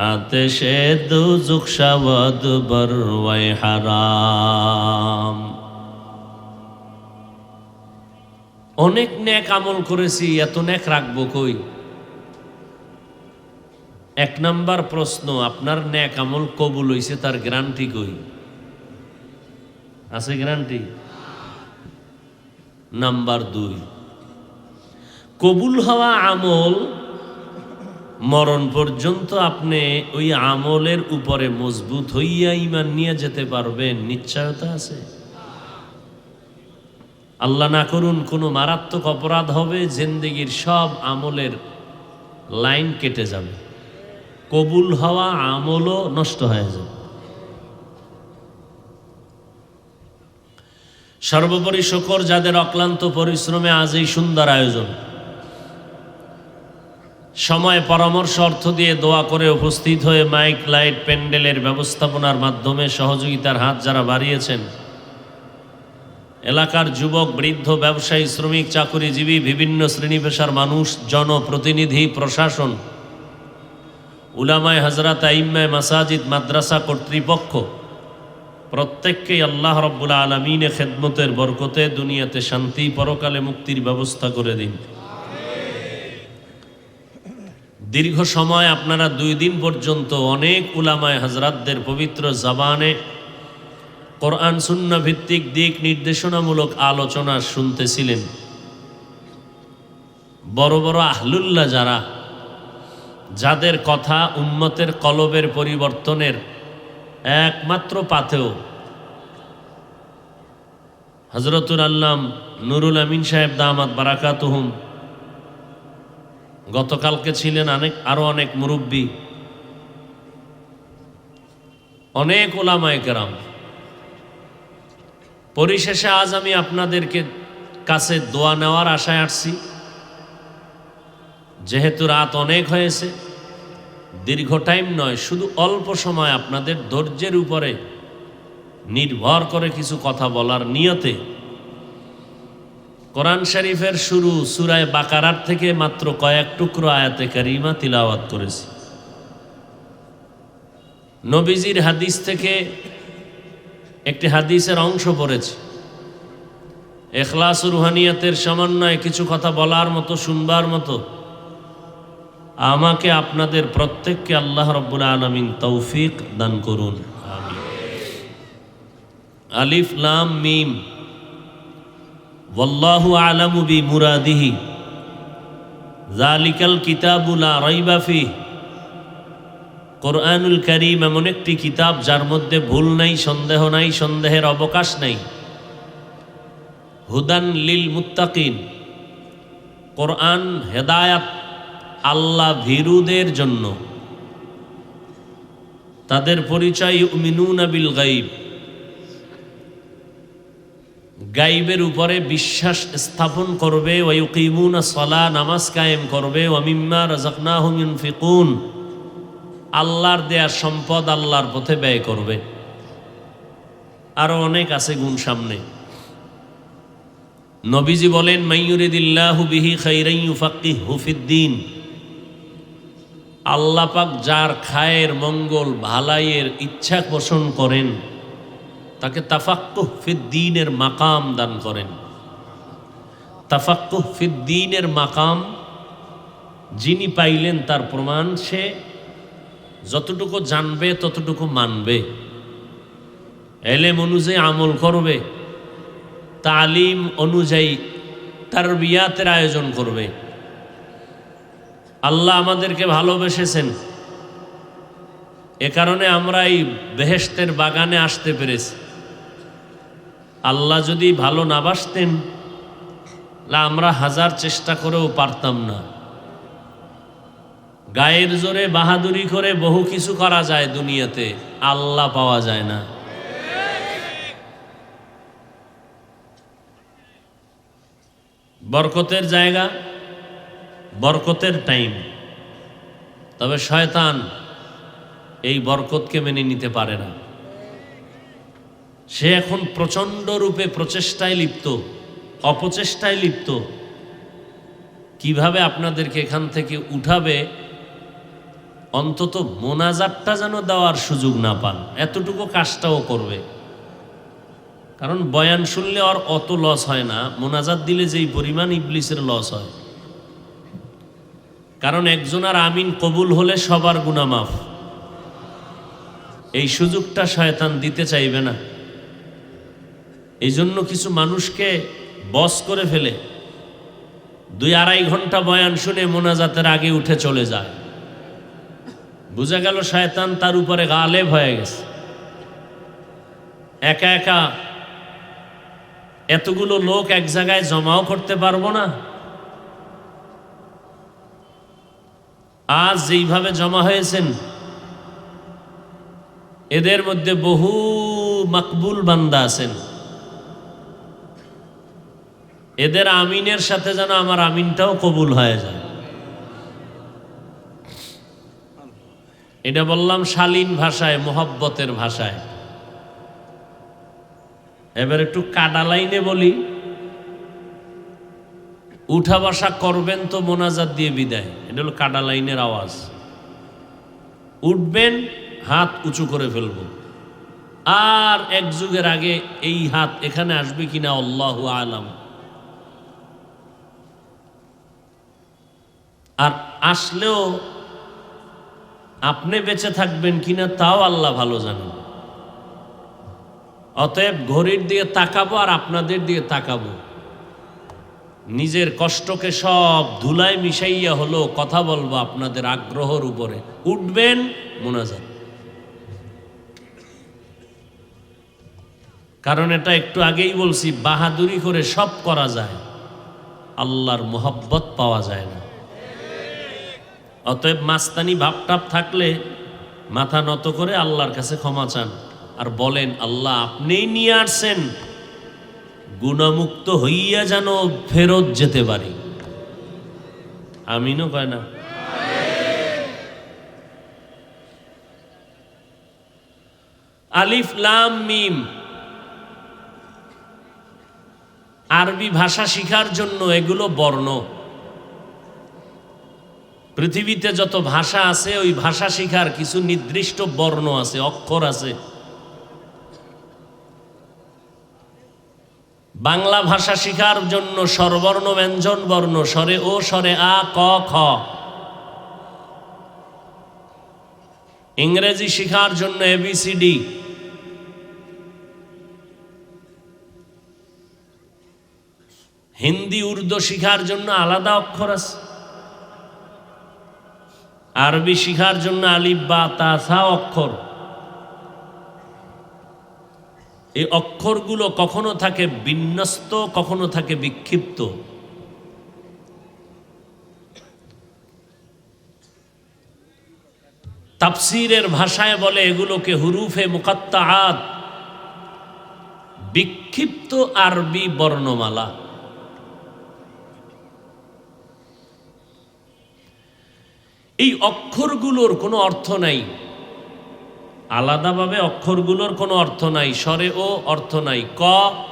आतिशे दोज़ख शवद बर वै হারাম। অনেক নেক আমল করেছি, এত নেক রাখবো কই? 1 নাম্বার প্রশ্ন, আপনার নেক আমল কবুল হইছে তার গ্যারান্টি কই? আছে গ্যারান্টি? নাম্বার 2, কবুল হওয়া আমল মরণ পর্যন্ত আপনি ওই আমলের উপরে মজবুত হইয়া ঈমান নিয়ে যেতে পারবেন, নিশ্চয়তা আছে? আল্লাহ না করুন কোনো মারাত্মক অপরাধ হবে, জিন্দেগীর সব আমলের লাইন কেটে যাবে, কবুল হওয়া আমলও নষ্ট হয়ে যাবে। সর্বোপরি শুকর যাদের অক্লান্ত পরিশ্রমে আজ এই সুন্দর আয়োজন, সময়, পরামর্শ, অর্থ দিয়ে দোয়া করে উপস্থিত হয়ে মাইক, লাইট, প্যান্ডেলের ব্যবস্থাপনার মাধ্যমে সহযোগিতার হাত যারা বাড়িয়েছেন, এলাকার যুবক, বৃদ্ধ, ব্যবসায়ী, শ্রমিক, চাকুরিজীবী, বিভিন্ন শ্রেণী পেশার মানুষ, জনপ্রতিনিধি, প্রশাসন, উলামায়ে হযরত, আইম্মায়ে মাসাজিদ, মাদ্রাসা কর্তৃপক্ষ, প্রত্যেককেই আল্লাহ রাব্বুল আলামিনের খেদমতের বরকতে দুনিয়াতে শান্তি, পরকালে মুক্তির ব্যবস্থা করে দিন। দীর্ঘ সময় আপনারা 2 দিন পর্যন্ত অনেক উলামায়ে হযরতদের পবিত্র জবানে কোরআন সুন্নাহ ভিত্তিক দিক নির্দেশনামূলক আলোচনা শুনতেছিলেন। বড় বড় আহলুল্লাহ যারা, যাদের কথা উম্মতের কলবের পরিবর্তনের একমাত্র পাথেয়, হযরতুল আল্লাম নুরুল আমিন সাহেব দামাত বারাকাতুহুম, গতকালকে ছিলেন আরো অনেক মুরব্বী, অনেক উলামায়ে কেরাম। পরিশেষে আজ আমি আপনাদেরকে কাছে দোয়া নেওয়ার আশায় আসছি। যেহেতু রাত অনেক হয়েছে, দীর্ঘ টাইম নয়, শুধু অল্প সময় আপনাদের ধৈর্যের উপরে নির্ভর করে কিছু কথা বলার নিয়তে কোরআন শরীফের শুরু সূরা বাকারার থেকে মাত্র কয়েক টুকরো আয়াতে কারিমা তিলাওয়াত করেছি। নবীজির হাদিস থেকে একটি হাদিসের অংশ পড়েছি। ইখলাস ও রুহানিয়াতের সমন্বয়ে কিছু কথা বলার মতো, শুনবার মতো আমাকে আপনাদের প্রত্যেককে আল্লাহ রাব্বুল আলামিন তৌফিক দান করুন, আমিন। আলিফ লাম মিম, ওয়াল্লাহু আ'লামু বিমুরাদিহি, যালিকাল কিতাবু লা রাইবা ফিহি। কোরআনুল কারীম এমন একটি কিতাব যার মধ্যে ভুল নাই, সন্দেহ নাই, সন্দেহের অবকাশ নাই। হুদান লিল মুত্তাকিন, কোরআন হেদায়াত আল্লাহ ভীরুদের জন্য। তাদের পরিচয় ইউমিনুনা বিল গায়ব, গায়বের উপরে বিশ্বাস স্থাপন করবে। ওয়া ইউকিমুনা সালাহ, নামাজ কায়েম করবে। ওয়া মিম্মা রাযাকনাহুম ইউনফিকুন, আল্লাহর দেয়া সম্পদ আল্লাহর পথে ব্যয় করবে। আরো অনেক আছে গুণ সামনে। নবীজি বলেন, মাইয়ুরিদিল্লাহু বিহি খাইরান ইউফাক্কিহু ফিদ্দীন, আল্লাহ পাক যার খায়ের, মঙ্গল, ভালাইয়ের ইচ্ছা পোষণ করেন তাকে তাফাক্কুহ ফিদ্দীনের মাকাম দান করেন। তাফাক্কুহ ফিদ্দীনের মাকাম যিনি পাইলেন তার প্রমাণ সে যতটুকু জানবে ততটুকু মানবে, এলেম অনুযায়ী আমল করবে, তালিম অনুযায়ী তারবিয়াতের আয়োজন করবে। আল্লাহ আমাদেরকে ভালোবেসেছেন, এ কারণে আমরা এই বেহেশতের বাগানে আসতে পেরেছি। আল্লাহ যদি ভালো না বাসতেন আমরা হাজার চেষ্টা করেও পারতাম না। গায়ের জোরে বাহাদুরি করে বহু কিছু করা যায় দুনিয়াতে, আল্লাহ পাওয়া যায় না। বরকতের জায়গা, বরকতের টাইম, তবে শয়তান এই বরকতকে মেনে নিতে পারে না। সে এখন প্রচণ্ড রূপে প্রচেষ্টায় লিপ্ত, অপচেষ্টায় লিপ্ত। কিভাবে আপনাদেরকে এখান থেকে উঠাবে, অন্তত মোনাজাতটা যেন দেওয়ার সুযোগ না পান, এতটুকু কাজটাও করবে। কারণ বয়ান শুনলে আর অত লস হয় না, মোনাজাত দিলে যেই পরিমাণ ইবলিসের লস হয়। কারণ একজনের আমিন কবুল হলে সবার গুনাহ মাফ। এই সুযোগটা শয়তান দিতে চাইবে না। এই জন্য কিছু মানুষকে বস করে ফেলে, 2-2.5 ঘন্টা বয়ান শুনে মোনাজাতের আগে উঠে চলে যায়। বুঝা গেল শয়তান তার উপরে গালেব হয়ে গেছে। একা একা এতগুলো লোক এক জায়গায় জমাও করতে পারবো না। আজ যেইভাবে জমা হয়েছেন, এদের মধ্যে বহু মাকবুল বান্দা আছেন। এদের আমিনের সাথে যেন আমার আমিনটাও কবুল হয়ে যায়। এটা বললাম শালীন ভাষায়, মোহব্বতের ভাষায়। এবার একটু কাটা লাইনে বলি, উঠা বসা করবেন তো মোনাজাত দিয়ে বিদায়, এটা হলো কাটা লাইনের আওয়াজ। উঠবেন, হাত উঁচু করে ফেলবো। আর এক যুগের আগে এই হাত এখানে আসবে কিনা আল্লাহু আলাম। আর আসলেও আপনি বেঁচে থাকবেন কিনা তাও আল্লাহ ভালো জানেন। অতএব ঘড়ির দিকে তাকাবো আর আপনাদের দিকে তাকাবো। নিজের কষ্টকে সব ধুলায় মিশাইয়া হলো কথা বলবো আপনাদের আগ্রহের উপরে। উঠবেন, মোনাজাত। কারণ এটা একটু আগেই বলছি, বাহাদুরি করে সব করা যায়, আল্লাহর মোহব্বত পাওয়া যায় না। অতএব মাস্তানি ভাবটাপ থাকলে মাথা নত করে আল্লাহর কাছে ক্ষমা চান আর বলেন, আল্লাহ আপনিই নিয়ে আসছেন, গুণামুক্ত হইয়া যেন ফেরত যেতে পারি। আমিনও কয় না? আলিফ লাম মিম আরবি ভাষা শিখার জন্য এগুলো বর্ণ। পৃথিবীতে যত ভাষা আছে ওই ভাষা শিখার কিছু নির্দিষ্ট বর্ণ আছে, অক্ষর আছে। বাংলা ভাষা শিখার জন্য স্বরবর্ণ, ব্যঞ্জন বর্ণ, স্বরে ও, স্বরে আ, ক, খ। ইংরেজি শিখার জন্য ABCD। হিন্দি উর্দু শিখার জন্য আলাদা অক্ষর আছে। আরবি শিখার জন্য আলিফ বা তা সা অক্ষর। এই অক্ষরগুলো কখনো থাকে বিন্যস্ত, কখনো থাকে বিক্ষিপ্ত। তাফসীরের ভাষায় বলে এগুলোকে হুরুফে মুকাত্তাআত, বিক্ষিপ্ত আরবি বর্ণমালা। এই অক্ষরগুলোর কোনো অর্থ নাই, আলাদাভাবে অক্ষরগুলোর কোনো অর্থ নাই। স্বরে ও অর্থ নাই, ক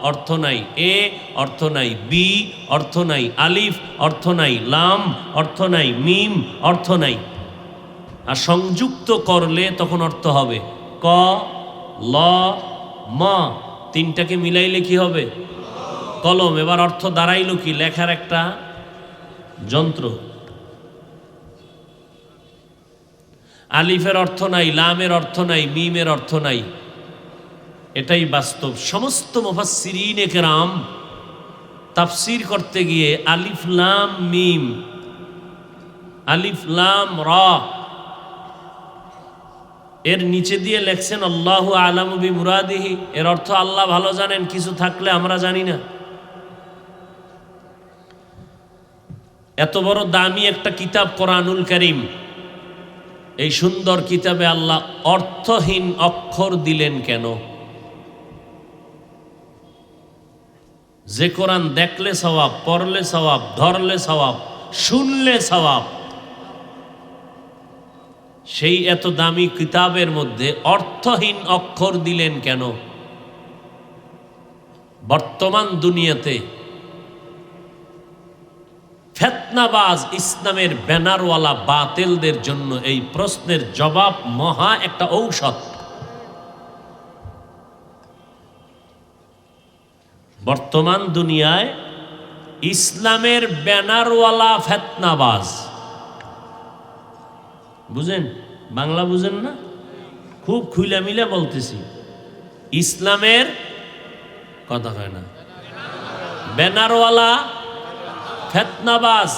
অর্থ নাই, এ অর্থ নাই, বি অর্থ নাই, আলিফ অর্থ নাই, লাম অর্থ নাই, মিম অর্থ নাই। আর সংযুক্ত করলে তখন অর্থ হবে ক, ল, ম। তিনটাকে মিলাইলে কি হবে? কলম। এবার অর্থ দাঁড়াইল কি? লেখার একটা যন্ত্র। আলিফের অর্থ নাই, লামের অর্থ নাই, মিমের অর্থ নাই। এটাই বাস্তব। সমস্ত মুফাসসিরিনে কেরাম তাফসীর করতে গিয়ে আলিফ লাম মিম, আলিফ লাম র এর নিচে দিয়ে লেখছেন আল্লাহু আলামু বিমুরাদিহি। এর অর্থ আল্লাহ ভালো জানেন, কিছু থাকলে আমরা জানি না। এত বড় দামি একটা কিতাব কোরআনুল কারীম, এই সুন্দর কিতাবে আল্লাহ অর্থহীন অক্ষর দিলেন কেন? যে কোরআন দেখলে সওয়াব, পড়লে সওয়াব, ধরলে সওয়াব, শুনলে সওয়াব, সেই এত দামি কিতাবের মধ্যে অর্থহীন অক্ষর দিলেন কেন? বর্তমান দুনিয়াতে ফিতনাবাজ ইসলামের ব্যানারওয়ালা বাতিলদের জন্য এই প্রশ্নের জবাব মহা একটা ঔষধ। বর্তমান দুনিয়ায় ইসলামের ব্যানারওয়ালা ফিতনাবাজ, বুঝেন? বাংলা বুঝেন না? খুব খুইলা মিলে বলতেছি। ইসলামের কথা হয় না, ব্যানারওয়ালা ফিতনাবাজ,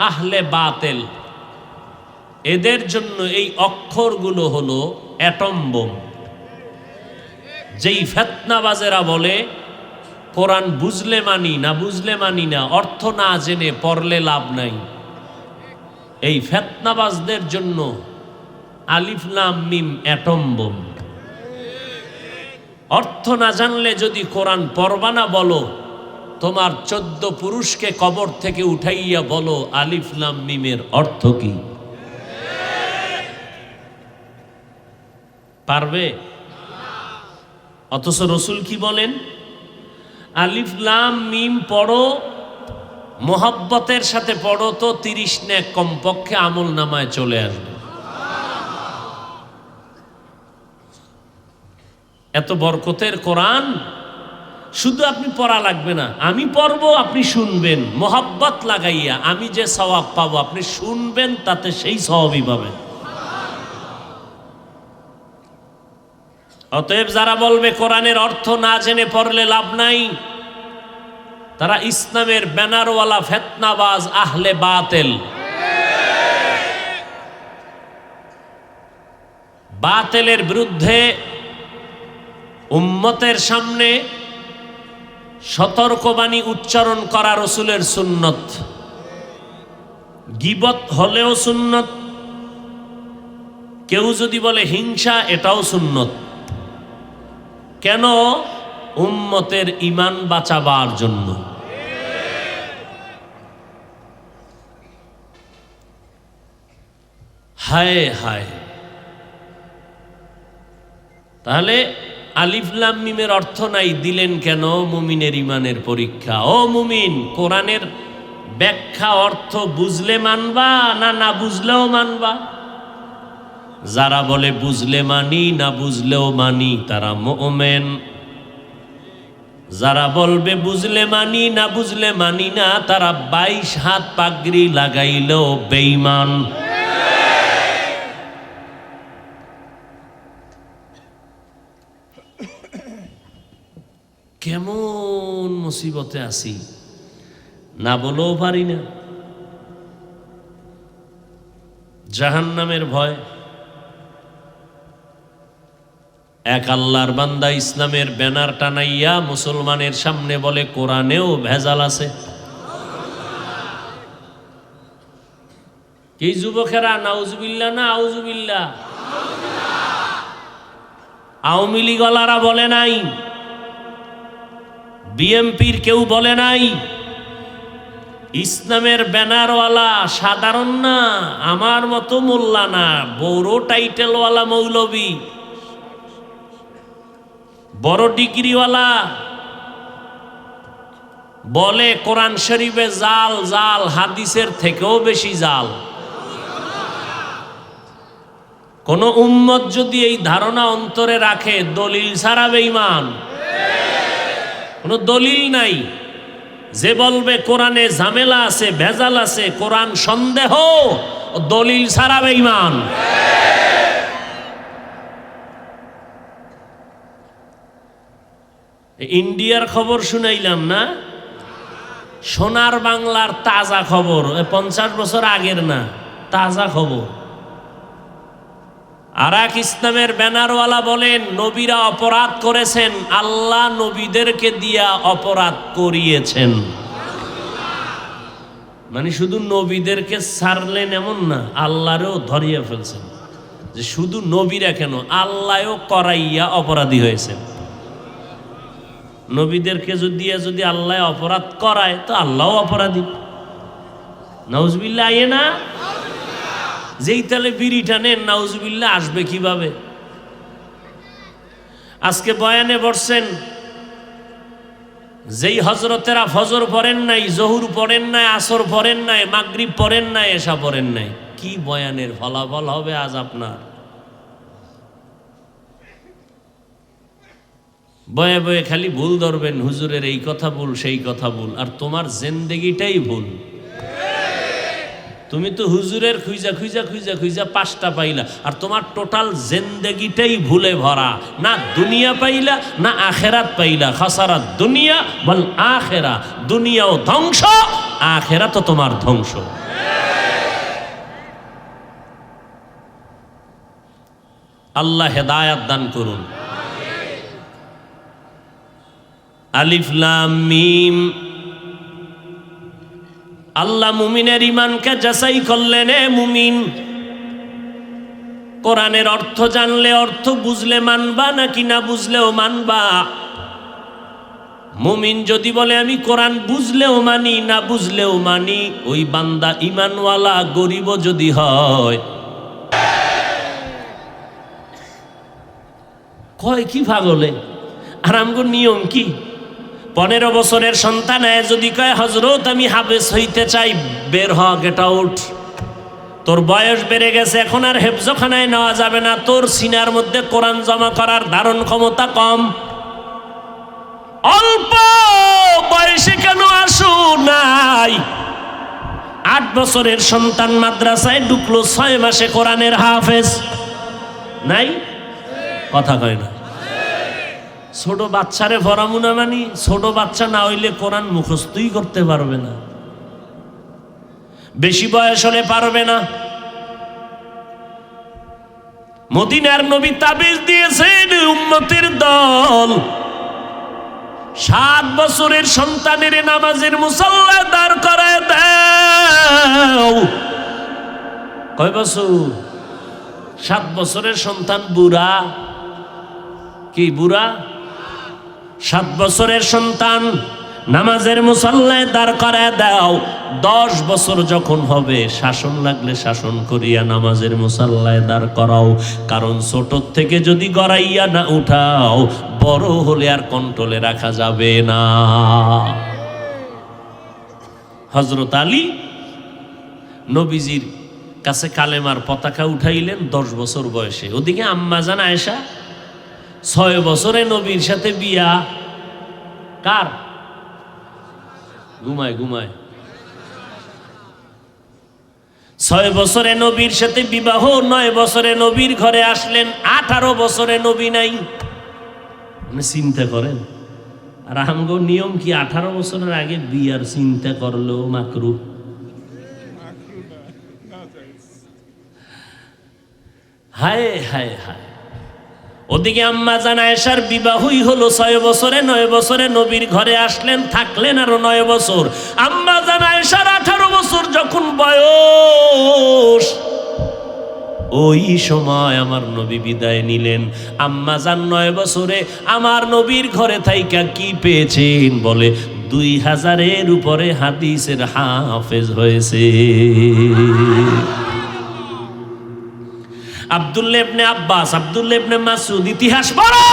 আহলে বাতিল, এদের জন্য এই অক্ষরগুলো হলো অ্যাটম বোম। যেই ফিতনাবাজেরা বলে কোরআন বুঝলে মানি, না বুঝলে মানি না, অর্থ না জেনে পড়লে লাভ নাই, এই ফিতনাবাজদের জন্য আলিফ লাম মিম অ্যাটম বোম। অর্থ না জানলে যদি কোরআন পড়বা না বলো, তোমার 14 পুরুষকে কবর থেকে উঠাইয়া বলো আলিফ লাম মিমের অর্থ কি? পারবে? অথচ রসুল কি বলেন? আলিফ লাম মিম পড়ো, মোহাব্বতের সাথে পড়ো তো 30 নেক কমপক্ষে আমল নামায় চলে আসবে। এত বরকতের কোরআন, শুধু আপনি পড়া লাগবে না, আমি পড়বো আপনি শুনবেন, মোহাব্বত লাগাইয়া আমি যে সওয়াব পাবো আপনি শুনবেন, তাতে সেই সওয়াবই পাবেন। অতএব যারা বলবে কোরআনের অর্থ না জেনে পড়লে লাভ নাই, তারা ইসলামের ব্যানারওয়ালা ফিতনাবাজ আহলে বাতিল। বাতিলের বিরুদ্ধে উম্মতের সামনে সতর্কবাণী উচ্চারণ করা রসুলের সুন্নত। গীবত হলেও সুন্নত, কেউ যদি বলে হিংসা, এটাও সুন্নত। কেন? উম্মতের ঈমান বাঁচাবার জন্য। হায় হায়। তাহলে আলিফ লাম মিমের অর্থ নাই দিলেন কেন? মুমিনের ঈমানের পরীক্ষা। ও মুমিন, কোরআনের ব্যাখ্যা অর্থ বুঝলে মানবা না না বুঝলেও মানবা? যারা বলে বুঝলে মানি না বুঝলেও মানি তারা মুমিন। যারা বলবে বুঝলে মানি না বুঝলে মানি না তারা 22 হাত পাগড়ি লাগাইলেও বেঈমান। কেমন মুসিবতে আছি, না বলেও পারি না। জাহান্নামের ভয়। এক আল্লাহর বান্দা ইসলামের ব্যানার টানাইয়া মুসলমানের সামনে বলে কোরআনেও ভেজাল আছে। কি যুবকেরা, নাউজুবিল্লাহ না আউজুবিল্লাহ? আওয়ামী লীগওয়ালারা বলে নাই, বিএমপির কেউ বলে নাই, ইসলামের ব্যানারওয়ালা সাধারণ না, আমার মতো মোল্লা না, বড় টাইটেলওয়ালা মৌলবী, বড় ডিগ্রিওয়ালা বলে কোরআন শরীফে জাল জাল, হাদিসের থেকেও বেশি জাল। কোন উম্মত যদি এই ধারণা অন্তরে রাখে দলিল ছাড়া বেঈমান। কোন দলিল নাই। যে বলবে কোরআনে ঝামেলা আছে, ভেজাল আছে, কোরআন সন্দেহ, দলিল ছাড়া বেঈমান। ইন্ডিয়ার খবর শুনাইলাম না, সোনার বাংলার তাজা খবর, 50 বছর আগের না, তাজা খবর। আর এক ইসলামের ব্যানারওয়ালা বলেন নবীরা অপরাধ করেছেন, আল্লাহ নবীদেরকে দিয়া অপরাধ করিয়েছেন। মানে শুধু নবীদেরকে ছাড়লেন এমন না, আল্লাহরেও ধরিয়ে ফেলছেন। যে শুধু নবীরা কেন, আল্লাহও করাইয়া অপরাধী হয়েছেন। নবীদেরকে যদি আল্লাহ অপরাধ করায় তো আল্লাহও অপরাধী। নাউজুবিল্লাহ আইয়ে না? যেই তালে বিড়ি টানেন নাউজুবিল্লাহ আসবে কিভাবে? আজকে বয়ানে বসছেন, যেই হজরতেরা ফজর পড়েন নাই, জহুর পড়েন নাই, আসর পড়েন নাই, মাগরিব পড়েন নাই, এশা পড়েন নাই, কি বয়ানের ফলাফল হবে আজ আপনার? বয়ে বয়ে খালি ভুল ধরবেন, হুজুরের এই কথা ভুল, সেই কথা ভুল, আর তোমার জিন্দেগিটাই ভুল। তুমি তো হুজুরের খুঁজা খুঁজা খুঁজা খুঁজা 5টা পাইলা, আর তোমার টোটাল জিন্দেগিটাই ভুলে ভরা। না দুনিয়া পাইলা না আখেরাত পাইলা। খাসারাত দুনিয়া বল আখেরা, দুনিয়াও ধ্বংস, আখেরা তো তোমার ধ্বংস। আল্লাহ হেদায়াত দান করুন। আলিফ লাম মিম। আল্লাহ মুমিনের ঈমানকে যাচাই করলেন। এ মুমিন, কোরআনের অর্থ জানলে, অর্থ বুঝলে মানবা নাকি না বুঝলেও মানবা? মুমিন যদি বলে আমি কোরআন বুঝলেও মানি না বুঝলেও মানি, ওই বান্দা ঈমানওয়ালা গরিব যদি হয়। কয় কি পাগলে? আর আমগো নিয়ম কি? 15 বছরের সন্তান যদি কয় হযরত আমি হাফেজ হইতে চাই, বের হ, গেট আউট। তোর বয়স বেড়ে গেছে, এখন আর হেফজখানায় নেওয়া যাবে না, তোর সিনার মধ্যে কোরআন জমা করার ধারণ ক্ষমতা কম। অল্প বয়সে কেন আসো নাই? 8 বছরের সন্তান মাদ্রাসায় ঢুকলো, 6 মাসে কোরআনের হাফেজ নাই? কথা কয় না। ছোট বাচ্চারে ভরামু না মানি? ছোট বাচ্চা না হইলে কোরআন মুখস্থই করতে পারবে না, বেশি বয়স হলে পারবে না। মদিনার নবী তাবিজ দিয়েছেন উম্মতের দল 7 বছরের সন্তানের নামাজের মুসাল্লা দাঁড় করায় দাও। কয় বছর? 7 বছরের সন্তান বুড়া, কি বুড়া? 7 বছরের সন্তান নামাজের মুসল্লায় দাঁড় করায় দাও। 10 বছর যখন হবে শাসন লাগলে শাসন করিয়া নামাজের মুসল্লায় দাঁড় করাও। কারণ ছোট থেকে যদি গড়াইয়া না উঠাও, বড় হলে আর কন্ট্রোলে রাখা যাবে না। হযরত আলী নবীজির কাছে কালেমার পতাকা উঠাইলেন 10 বছর বয়সে। ওদিকে আম্মা জান আয়েশা 6 বছরে নবীর সাথে বিয়া। কার? ঘুমায় 6 বছরে নবীর সাথে বিবাহ, 9 বছরে নবীর ঘরে আসলেন, 18 বছরে নবী নাই। চিন্তা করেন। আর আমগো নিয়ম কি 18 বছরের আগে বিয়ার চিন্তা করলেও মাকরুহ। হায় হায় হায়। ওদিকে আম্মা জান আয়েশার বিবাহই হলো 6 বছরে, 9 বছরে নবীর ঘরে আসলেন, থাকলেন আরো 9 বছর। আম্মা জান আয়েশার 18 বছর যখন বয়স, ওই সময় আমার নবী বিদায় নিলেন। আম্মা জান 9 বছরে আমার নবীর ঘরে থাইকা কি পেয়েছেন? বলে 2000-এর উপরে হাদিসের হাফেজ হয়েছে। আব্দুল্লাহ ইবনে আব্বাস, আব্দুল্লাহ ইবনে মাসউদ, ইতিহাস পড়ো।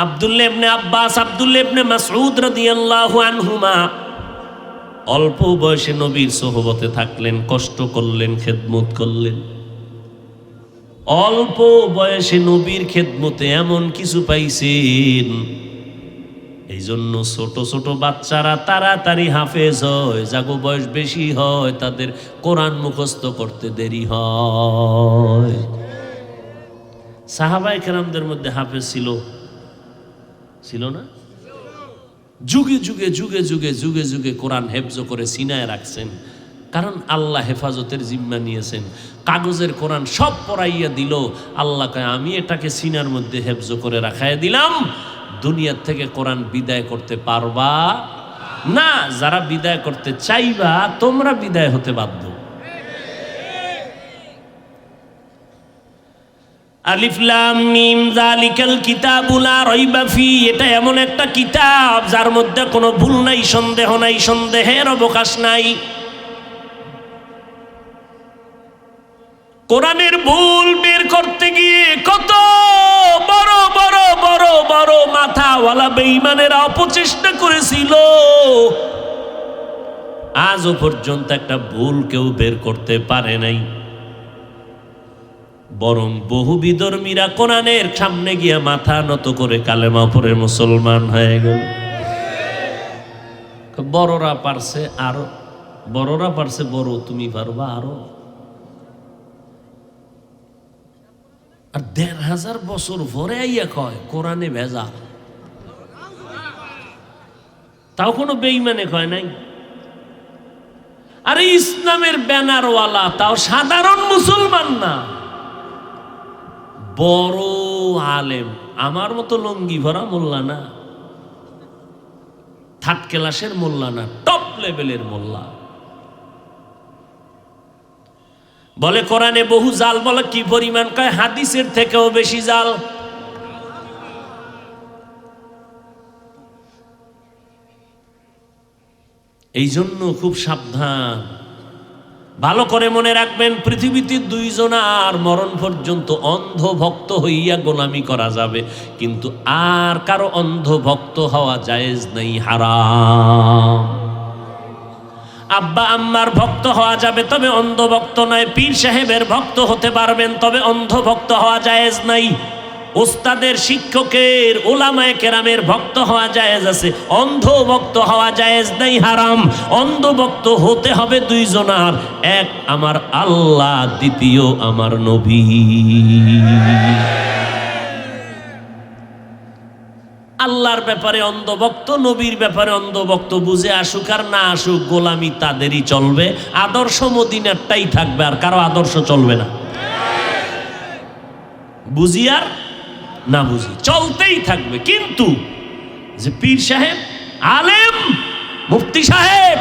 আব্দুল্লাহ ইবনে আব্বাস, আব্দুল্লাহ ইবনে মাসউদ রাদিয়াল্লাহু আনহুমা অল্প বয়সে নবীর সোহবতে থাকলেন, কষ্ট করলেন, খেদমত করলেন। অল্প বয়সে নবীর খেদমতে এমন কিছু পাইছেন, এই জন্য ছোট ছোট বাচ্চারা তাড়াতাড়ি হাফেজ হয়। যাগো বয়স বেশি হয় তাদের কোরআন মুখস্থ করতে দেরি হয়। সাহাবায়ে কেরামদের মধ্যে হাফেজ ছিল না? যুগে যুগে যুগে যুগে যুগে যুগে কোরআন হেফজ করে সিনায় রাখছেন। কারণ আল্লাহ হেফাজতের জিম্মা নিয়েছেন। কাগজের কোরআন সব পড়াইয়া দিল, আল্লাহ কয় আমি এটাকে সিনার মধ্যে হেফজ করে রাখাইয়া দিলাম। দুনিয়ার থেকে কোরআন বিদায় করতে পারবা না। যারা বিদায় করতে চাইবা তোমরা বিদায় হতে বাধ্য। আলিফ লাম মিম যালিকাল কিতাবু লা রাইবা ফি, এটা এমন একটা কিতাব যার মধ্যে কোনো ভুল নাই, সন্দেহ নাই, সন্দেহের অবকাশ নাই। কোরআনের ভুল বের করতে গিয়ে কত বড় বড় বড় বড় মাথাওয়ালা বেঈমানেরা অপচেষ্টা করেছিল, আজও পর্যন্ত একটা ভুল কেউ বের করতে পারে নাই। বরং বহু বিধর্মীরা কোরআনের সামনে গিয়ে মাথা নত করে কালেমা পড়ে মুসলমান হয়ে গেল। বড়রা পারছে আরো, বড়রা পারছে বড়, তুমি পারবা আরো। আর 1500 বছর পরে আইয়া কয় কোরআনে ভেজাল। তাও কোনো বেঈমানে কয় নাই। আরে ইসলামের ব্যানারওয়ালা, তাও সাধারণ মুসলমান না, বড় আলেম, আমার মতো লঙ্গি ভরা মোল্লা না, থার্ড ক্লাসের মোল্লা না, টপ লেভেলের মোল্লা। বলে কোরআনে বহু জাল। বলে কি পরিমাণ? কয় হাদিসের থেকেও বেশি জাল। এই জন্য খুব সাবধান। ভালো করে মনে রাখবেন, পৃথিবীতে 2 জনার মরণ পর্যন্ত অন্ধ ভক্ত হইয়া গোলামি করা যাবে, কিন্তু আর কারো অন্ধ ভক্ত হওয়া জায়েজ নাই, হারাম। আব্বা আম্মার ভক্ত হওয়া যাবে, তবে অন্ধ ভক্ত নয়। পীর সাহেবের ভক্ত হতে পারবেন, তবে অন্ধ ভক্ত হওয়া জায়েজ নাই। ওস্তাদের, শিক্ষকের, উলামায়ে কেরামের ভক্ত হওয়া জায়েজ আছে, অন্ধ ভক্ত হওয়া জায়েজ নাই, হারাম। অন্ধ ভক্ত হতে হবে 2 জনার, এক আমার আল্লাহ, দ্বিতীয় আমার নবী। আল্লাহর ব্যাপারে অন্ধভক্ত, নবীর ব্যাপারে অন্ধভক্ত, বুঝে আসুক আর না আসুক, গোলামি তাদেরই চলবে। আদর্শ মদিনারটাই থাকবে, আর কারো আদর্শ চলবে না। বুঝি আর না বুঝি চলতেই থাকবে। কিন্তু যে পীর সাহেব, আলেম, মুফতি সাহেব,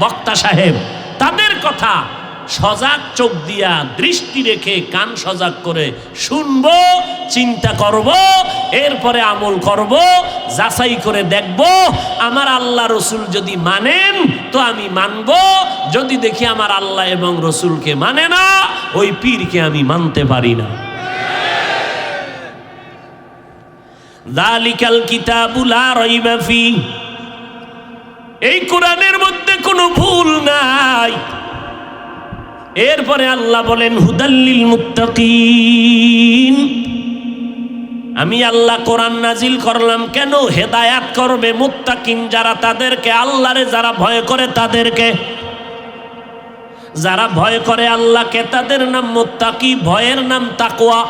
বক্তা সাহেব, তাদের কথা সজাগ চোখ দিয়া দৃষ্টি রেখে কান সজাগ করে শুনবো, চিন্তা করব, এরপরে আমল করব, যাচাই করে দেখব আমার আল্লাহ রসুল যদি মানেন তো আমি মানব, যদি দেখি আমার আল্লাহ এবং রসুলকে মানে না ওই পীরকে আমি মানতে পারি না। যালিকাল কিতাবু লা রাইবা ফি, এই কোরআনের মধ্যে কোনো ভুল নাই। এরপরে আল্লাহ বলেন হুদাল্লিল মুত্তাকিন, আমি আল্লাহ কোরআন নাজিল করলাম কেন? হেদায়াত করবে মুত্তাকিন যারা, তাদেরকে আল্লাহরে যারা ভয় করে, তাদেরকে যারা ভয় করে আল্লাহকে তাদের নাম মুত্তাকি, ভয়ের নাম তাকওয়া।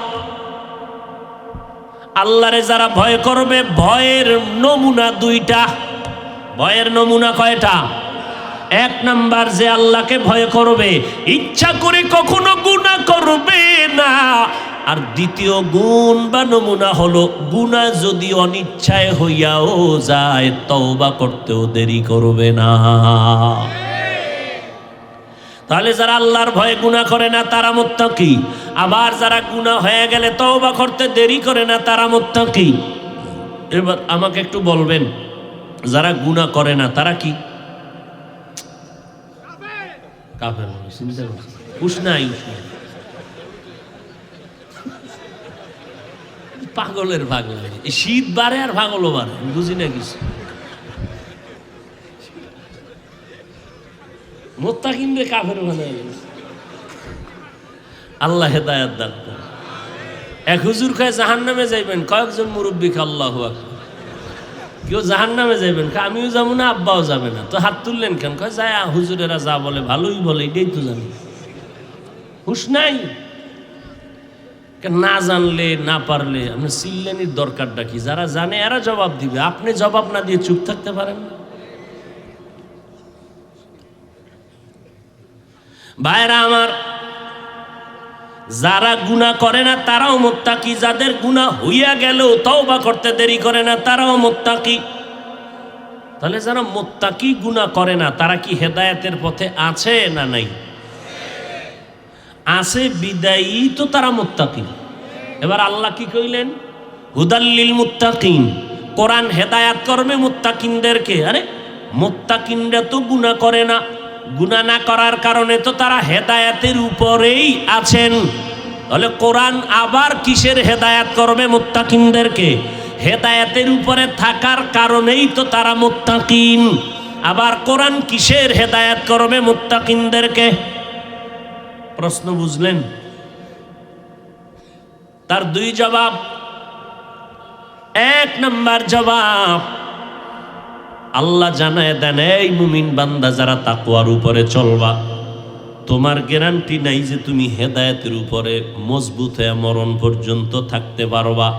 আল্লাহরে যারা ভয় করবে, ভয়ের নমুনা দুইটা। ভয়ের নমুনা কয়টা? এক নাম্বার, যে আল্লাহকে ভয় করবে ইচ্ছা করে কখনো গুনাহ করবে না। আর দ্বিতীয় গুণ বা নমুনা হলো গুনাহ যদি অনিচ্ছায় হইয়াও যায় তওবা করতেও দেরি করবে না। তাহলে যারা আল্লাহর ভয়ে গুনাহ করে না তারা মুত্তাকি, আবার যারা গুনাহ হয়ে গেলে তওবা করতে দেরি করে না তারা মুত্তাকি। এবার আমাকে একটু বলবেন, যারা গুনাহ করে না তারা কি? কাফের। চিন্তা করছি উষ্ণাই পাগলের পাগল, শীত বাড়ে আর পাগলও বাড়ে, বুঝি না কিছু। মুত্তাকিনদের কাফের বানায় গেছে। আল্লাহ হেদায়েত দান করেন। এক হুজুর কয় জাহান্নামে যাইবেন, কয়েকজন মুরব্বী আল্লাহু আকবার। কেউ জাহান্নামে যাইবেন, আমিও যাবো না, আব্বাও যাবে না। তো হাত তুললেন কেন? কয় যায় হুজুরেরা যা বলে ভালোই বলে, এটাই তো জানি। হুশ নাই, না জানলে না পারলে আপনি চিল্লানির দরকারটা কি? যারা জানে এরা জবাব দিবে, আপনি জবাব না দিয়ে চুপ থাকতে পারেন না? ভাইরা আমার, যারা গুনাহ করে না তারাও মুত্তাকি, যাদের গুনাহ হইয়া গেলেও তওবা করতে দেরি করে না তারাও মুত্তাকি। তাহলে যারা মুত্তাকি গুনাহ করে না তারা কি হেদায়েতের পথে আছে না নাই? আছে, বিদায়ী তো তারা মুত্তাকি। এবার আল্লাহ কি কইলেন? হুদাল্লিল মুত্তাকিন, কোরআন হেদায়াত করবে মুত্তাকিনদেরকে। আরে মুত্তাকিনরা তো গুনাহ করে না, গুনাহ না করার কারণে তো তারা হেদায়াতের উপরেই আছেন। তাহলে কোরআন আবার কিসের হেদায়াত করবে মুত্তাকিনদেরকে? হেদায়াতের উপরে থাকার কারণেই তো তারা মুত্তাকিন। আবার কোরআন কিসের হেদায়াত করবে মুত্তাকিনদেরকে? প্রশ্ন বুঝলেন? তার দুই জবাব। এক নাম্বার জবাব, আল্লাহ জানায় দেন, এই মুমিন বান্দা যারা তাকওয়ার উপরে চলবা, তোমার গ্যারান্টি নাই যে তুমি হেদায়েতের উপরে মজবুত হয়ে মরণ পর্যন্ত থাকতে পারবা।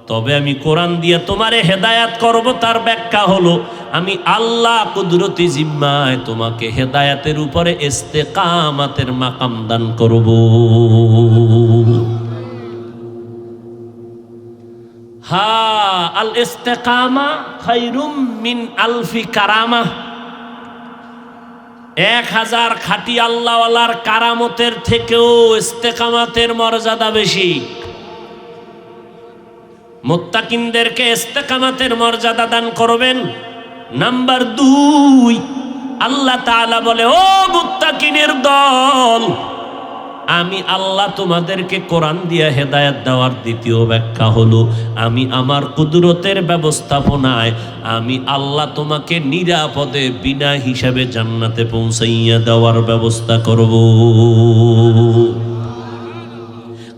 তবে আমি কোরআন দিয়ে তোমারে হেদায়াত করব। তার ব্যাখ্যা হলো, আমি আল্লাহ কুদরতি জিম্মায় তোমাকে হেদায়াতের উপরে ইস্তেকামাতের মাকাম দান করব। হা আল ইস্তেকামা খায়রুম মিন আলফি কারামা। 1000 খাঁটি আল্লাহওয়ালার কারামতের থেকেও ইস্তেকামাতের মর্যাদা বেশি। মুত্তাকিনদেরকে ইস্তেকামাতের মর্যাদা দান করবেন। নাম্বার 2, আল্লাহ তাআলা বলে, ও মুত্তাকিনের দল, আমি আল্লাহ তোমাদেরকে কোরআন দিয়ে হেদায়েত দেওয়ার দ্বিতীয় ব্যাখ্যা হলো, আমি আমার কুদরতের ব্যবস্থাপনায় আমি আল্লাহ তোমাকে নিরাপদে বিনা হিসাবে জান্নাতে পৌঁছাইয়া দেওয়ার ব্যবস্থা করব।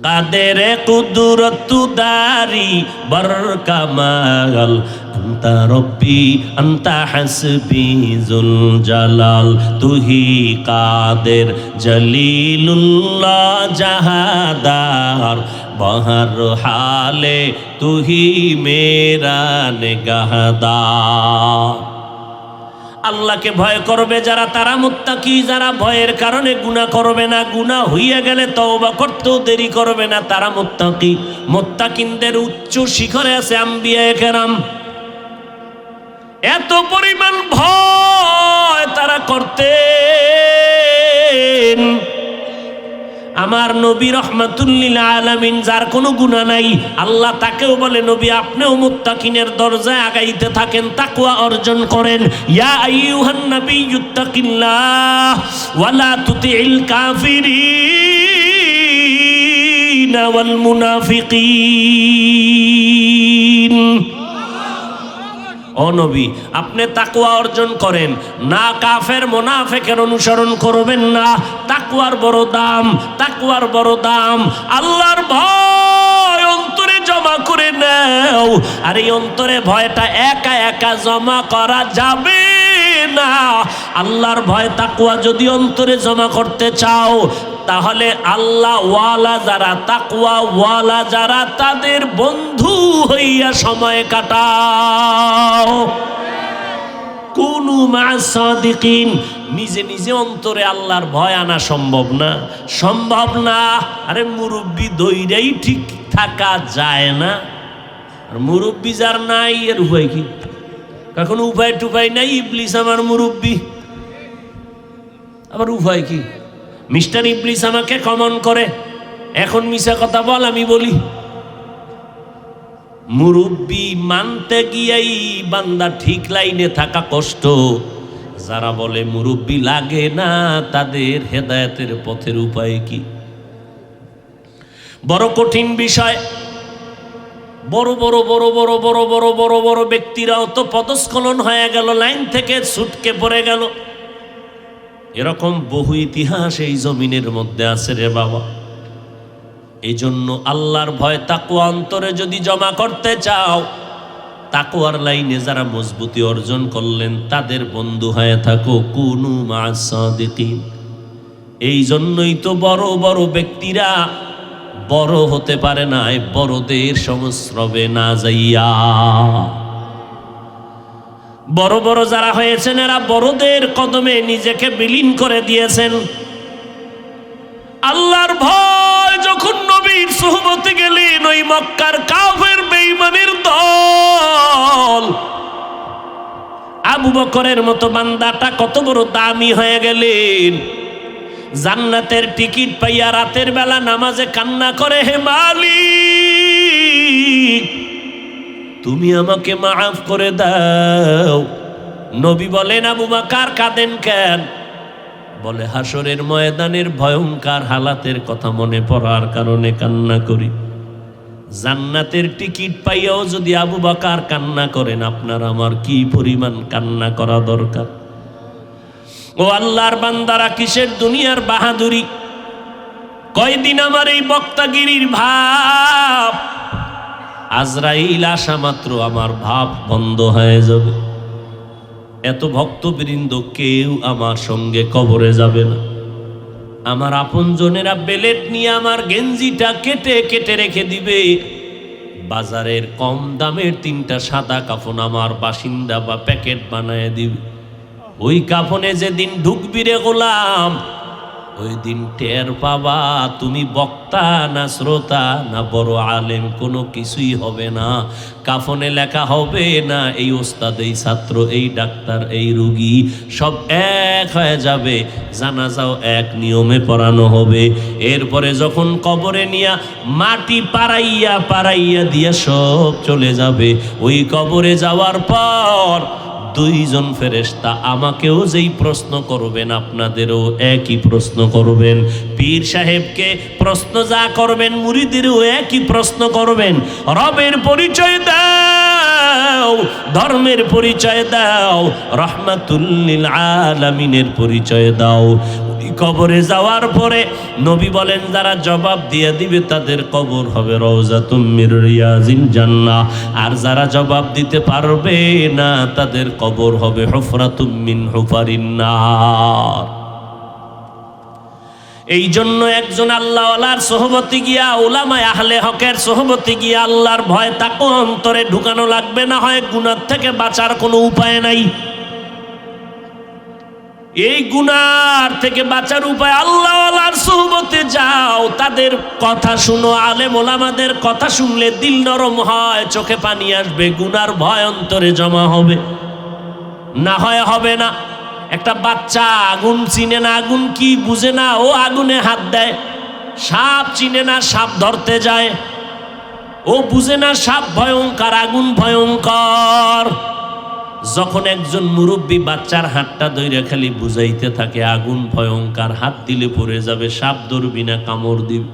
কাদের কুদরত দারি বরকামাল, আন্তা রব্বি আন্তা হাসবি জুল জালাল, তুহি কাদের জলিলুল্লাহ জাহাদার, বহর হালে তুহি মেরা নিগাহদার। আল্লাহকে ভয় করবে যারা তারা মুত্তাকি, যারা ভয়ের কারণে গুনাহ করবে না, গুনাহ হইয়া গেলে তওবা করতেও দেরি করবে না, তারা মুত্তাকি। মুত্তাকিনদের উচ্চ শিখরে আছে আম্বিয়ায়ে কেরাম। এত পরিমাণ ভয় তারা করতেন, আমার নবী রাহমাতুল লিল আলামিন, যার কোনো গুনাহ নাই, আল্লাহ তাকেও বলে নবী আপনিও মুত্তাকিনের দরজায় আগাইতে থাকেন, তাকওয়া অর্জন করেন। ইয়া আইয়ুহান নাবিয়্যুত্তাকিল্লাহ ওয়া লা তুতিইল কাফিরিনা ওয়াল মুনাফিকিন। ও নবী, আপনি তাকওয়া অর্জন করেন, না কাফের মুনাফিকের অনুসরণ করবেন না। তাকওয়ার বড় দাম, তাকওয়ার বড় দাম। আল্লাহর ভয় অন্তরে জমা করে নাও। আর এই অন্তরে ভয়টা একা একা জমা করা যাবে না। আল্লাহর ভয় তাকওয়া যদি অন্তরে জমা করতে চাও, তাহলে আল্লাহ ওয়ালা যারা, তাকওয়া ওয়ালা যারা, তাদের বন্ধু হইয়া সময় কাটাও। কুনু মা'আস সাদিকিন। নিজে নিজে অন্তরে আল্লাহর ভয় আনা সম্ভব না, সম্ভব না। আরে মুরব্বি দইরাই ঠিক থাকা যায় না। আর মুরব্বি যার নাই, এর উপায় কি? কখনো উপায় টুপায় নাই। ইবলিস আমার মুরব্বি, আবার উপায় কি? মিস্টার ইবলিস আমাকে কমন করে, এখন মিছা কথা বল, আমি বলি। মুরব্বি মানতে গিয়েই বান্দা ঠিক লাইনে থাকা কষ্ট। যারা বলে মুরব্বি লাগে না, তাদের হেদায়েতের পথের উপায় কি? বড় কঠিন বিষয়। বড় বড় বড় বড় বড় বড় বড় বড় ব্যক্তিরাও তো পদস্খলন হয়ে গেল, লাইন থেকে ছুটকে পড়ে গেল। এরকম বহু ইতিহাস এই জমিনের মধ্যে আছে রে বাবা। এই জন্য আল্লাহর ভয় তাকওয়া অন্তরে যদি জমা করতে চাও, তাকওয়ার লাইনে যারা মজবুতি অর্জন করলেন, তাদের বন্ধু হয়ে থাকো। কুনু মা'আস সাদিকিন। এই জন্যই তো বড় বড় ব্যক্তিরা বড় হতে পারে না, বড়দের সংস্রবে না যাইয়া। বড় বড় যারা হয়েছেন, এরা বড়দের কদমে নিজেকে বিলীন করে দিয়েছেন। আল্লাহর ভয় যখন নবীর সুহবতে গেলেন, ওই মক্কার কাফের বেঈমানের দল, আবু বকরের মতো বান্দাটা কত বড় দামি হয়ে গেলেন। জান্নাতের টিকিট পাইয়া রাতের বেলা নামাজে কান্না করে, হে মালিক তুমি আমাকে মাফ করে দাও। নবী বলেন, আবু বকর কাঁদেন কেন? বলে, হাসরের ময়দানের ভয়ঙ্কর হালাতের কথা মনে পড়ার কারণে কান্না করি। জান্নাতের টিকিট পাইয়াও যদি আবু বকর কান্না করেন, আপনার আমার কি পরিমাণ কান্না করা দরকার। ও আল্লাহর বান্দারা, কিসের দুনিয়ার বাহাদুরি? কয়দিন আমার এই বক্তাগিরির ভাব, আজরাইল আসা মাত্র আমার ভাব বন্ধ হয়ে যাবে। এত ভক্তবৃন্দ কেউ আমার সঙ্গে কবরে যাবে না। আমার আপনজনেরা বেলেট নিয়ে আমার গেঞ্জিটা কেটে কেটে রেখে দিবে। বাজারের কম দামের 3টা সাদা কাফন আমার বাসিন্দা বা প্যাকেট বানায় দিবে। ওই কাফনে যেদিন ঢুকবি রে গোলাম, ওই দিন টের পাবা তুমি বক্তা না শ্রোতা না বড় আলেম, কোনো কিছুই হবে না। কাফনে লেখা হবে না এই ওস্তাদ, এই ছাত্র, এই ডাক্তার, এই রুগী, সব এক হয়ে যাবে। জানাজাও এক নিয়মে পড়ানো হবে। এরপরে যখন কবরে নিয়া মাটি পাড়াইয়া পাড়াইয়া দিয়া সব চলে যাবে, ওই কবরে যাওয়ার পর 2 জন ফেরেশতা আমাকেও যেই প্রশ্ন করবেন, আপনাদেরও একই প্রশ্ন করবেন। পীর সাহেবকে প্রশ্ন যা করবেন, মুরিদেরও একই প্রশ্ন করবেন। রবের পরিচয় দাও, ধর্মের পরিচয় দাও, রাহমাতুল লিল আলামিনের পরিচয় দাও। কবরে যাওয়ার পরে নবী বলেন, যারা জবাব দিয়ে দিবে তাদের কবর হবে রওজাতুম মির রিয়াজিল জান্নাহ। আর যারা জবাব দিতে পারবে না, তাদের কবর হবে হুফরাতুম মিন হুফারিন নার। এই জন্য একজন আল্লাহওয়ালার সোহবতে গিয়া, উলামায়ে আহলে হকের সোহবতে গিয়া আল্লাহর ভয় তাকওয়া অন্তরে ঢুকানো লাগবে, না হয় গুনাহ থেকে বাঁচার কোনো উপায় নাই। এই গুনার থেকে বাঁচার উপায়, আল্লাহওয়ালার সুহবতে যাও, তাদের কথা শুনো। আলেম ওলামাদের কথা শুনলে দিল নরম হয়, চোখে পানি আসবে, গুনার ভয় অন্তরে জমা হবে। না হয় হবে না। একটা বাচ্চা আগুন চিনে না, আগুন কি বুঝে না, ও আগুনে হাত দেয়। সাপ চিনে না, সাপ ধরতে যায়। ও বুঝে না সাপ ভয়ঙ্কর, আগুন ভয়ঙ্কর। যখন একজন মুরব্বী বাচ্চার হাতটা ধইরা খালি বুঝাইতে থাকে আগুন ভয়ঙ্কর, হাত দিলে পড়ে যাবে, সাপ ধরবি না, কামড় দিবি।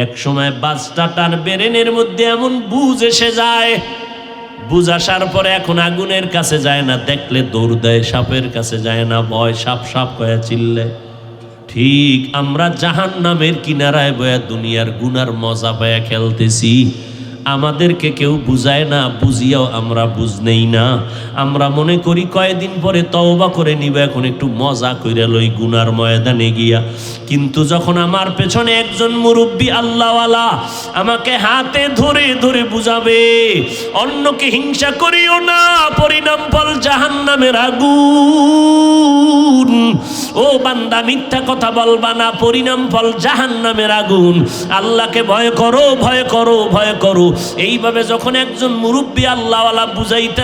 এক সময় বাচ্চাটার ব্রেনের মধ্যে এমন বুঝ এসে যায়, বুঝ আসার পরে এখন আগুনের কাছে যায় না, দেখলে দৌড় দেয়, সাপের কাছে যায় না, ভয়, সাপ সাপ কয়া চিল্লে। ঠিক আমরা জাহান্নামের কিনারায় বয়া দুনিয়ার গুনার মজা পায়া খেলতেছি। আমাদেরকে কেউ বুঝায় না, বুঝিয়াও আমরা বুঝ নেই না। আমরা মনে করি কয়েকদিন পরে তওবা করে নিব, এখন একটু মজা কইরা লই গুনার ময়দানে গিয়া। কিন্তু যখন আমার পেছনে একজন মুরব্বী আল্লাহওয়ালা আমাকে হাতে ধরে ধরে বুঝাবে, অন্যকে হিংসা করিও না, পরিণাম ফল জাহান্নামের আগুন। ও বান্দা মিথ্যা কথা বলবা না, পরিণাম ফল জাহান্নামের আগুন। আল্লাহকে ভয় করো, ভয় করো, ভয় করো। এইভাবে যখন একজন মুরব্বী আল্লাহওয়ালা বুঝাইতে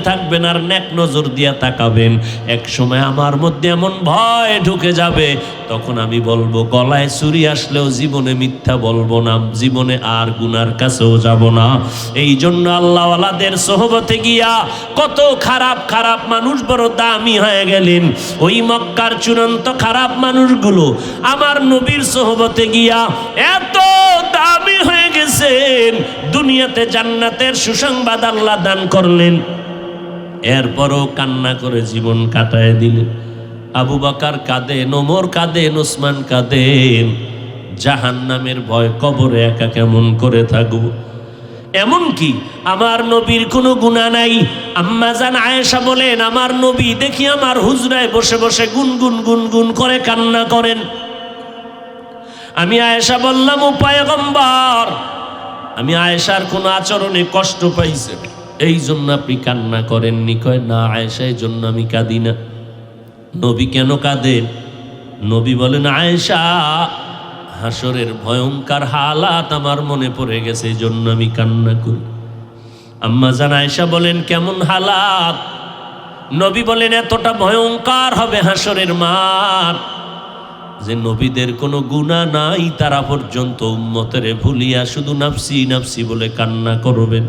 থাকবেন আর নেক নজর দিয়া তাকাবেন, এক সময় আমার মধ্যে এমন ভয় ঢুকে যাবে, তখন আমি বলবো গলায় ছুরি আসলেও জীবনে মিথ্যা বলবো না, জীবনে আর গুনার কাছেও যাব না। এই জন্য আল্লাহওয়ালাদের সোহবতে গিয়া কত খারাপ খারাপ মানুষ বড় দামি হয়ে গেলেন। ওই মক্কার চূড়ান্ত খারাপ মানুষগুলো আমার নবীর সোহবতে গিয়া এত দামি হয়ে গেছেন, দুনিয়াতে জান্নাতের সুসংবাদ আল্লাহ দান করলেন, এরপরও কান্না করে জীবন কাটায় দিলেন। আবু বকর কাঁদেন, ওমর কাঁদেন, ওসমান কাঁদেন, জাহান্নামের ভয়, কবরে একা কেমন করে থাকবো। এমনকি আমার নবীর কোনো গুনাহ নাই। আম্মা জান আয়েশা বলেন, আমার নবী দেখি আমার হুজরায় বসে বসে গুনগুন গুনগুন করে কান্না করেন। আমি আয়েশা বললাম, ও পয়গম্বর, আমি আয়েশার কোনো আচরণে কষ্ট পাইছে এই জন্য আপনি কান্না করেননি? কয় না আয়েশা, এই জন্য আমি কাঁদি না। নবী কেন কাঁদেন? নবী বলেন, আয়েশা, হাসরের ভয়ঙ্কর হালাত আমার মনে পড়ে গেছে, এই জন্য আমি কান্না করি। আম্মা জান আয়েশা বলেন, কেমন হালাত? নবী বলেন, এতটা ভয়ঙ্কর হবে হাসরের মাঠ যে নবীদের কোনো গুনাহ নাই, তারা পর্যন্ত উম্মতের ভুলিয়া শুধু নাফসি নাফসি বলে কান্না করবেন।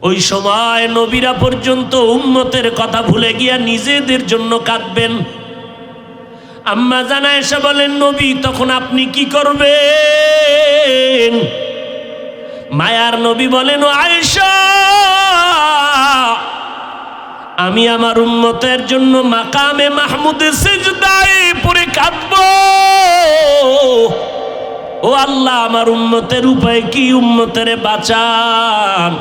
ওই সময় নবীরা পর্যন্ত উম্মতের কথা ভুলে গিয়া নিজেদের জন্য কাঁদবেন। আম্মা জান আয়েশা বলেন, নবী তখন আপনি কি করবেন? মায়ার নবী বলেন, ও আয়েশা, আমি আমার উম্মতের জন্য মাকামে মাহমুদে সিজদায় পড়ে কাঁদবো। ও আল্লাহ, আমার উম্মতের উপায় কি? উম্মতের বাঁচান।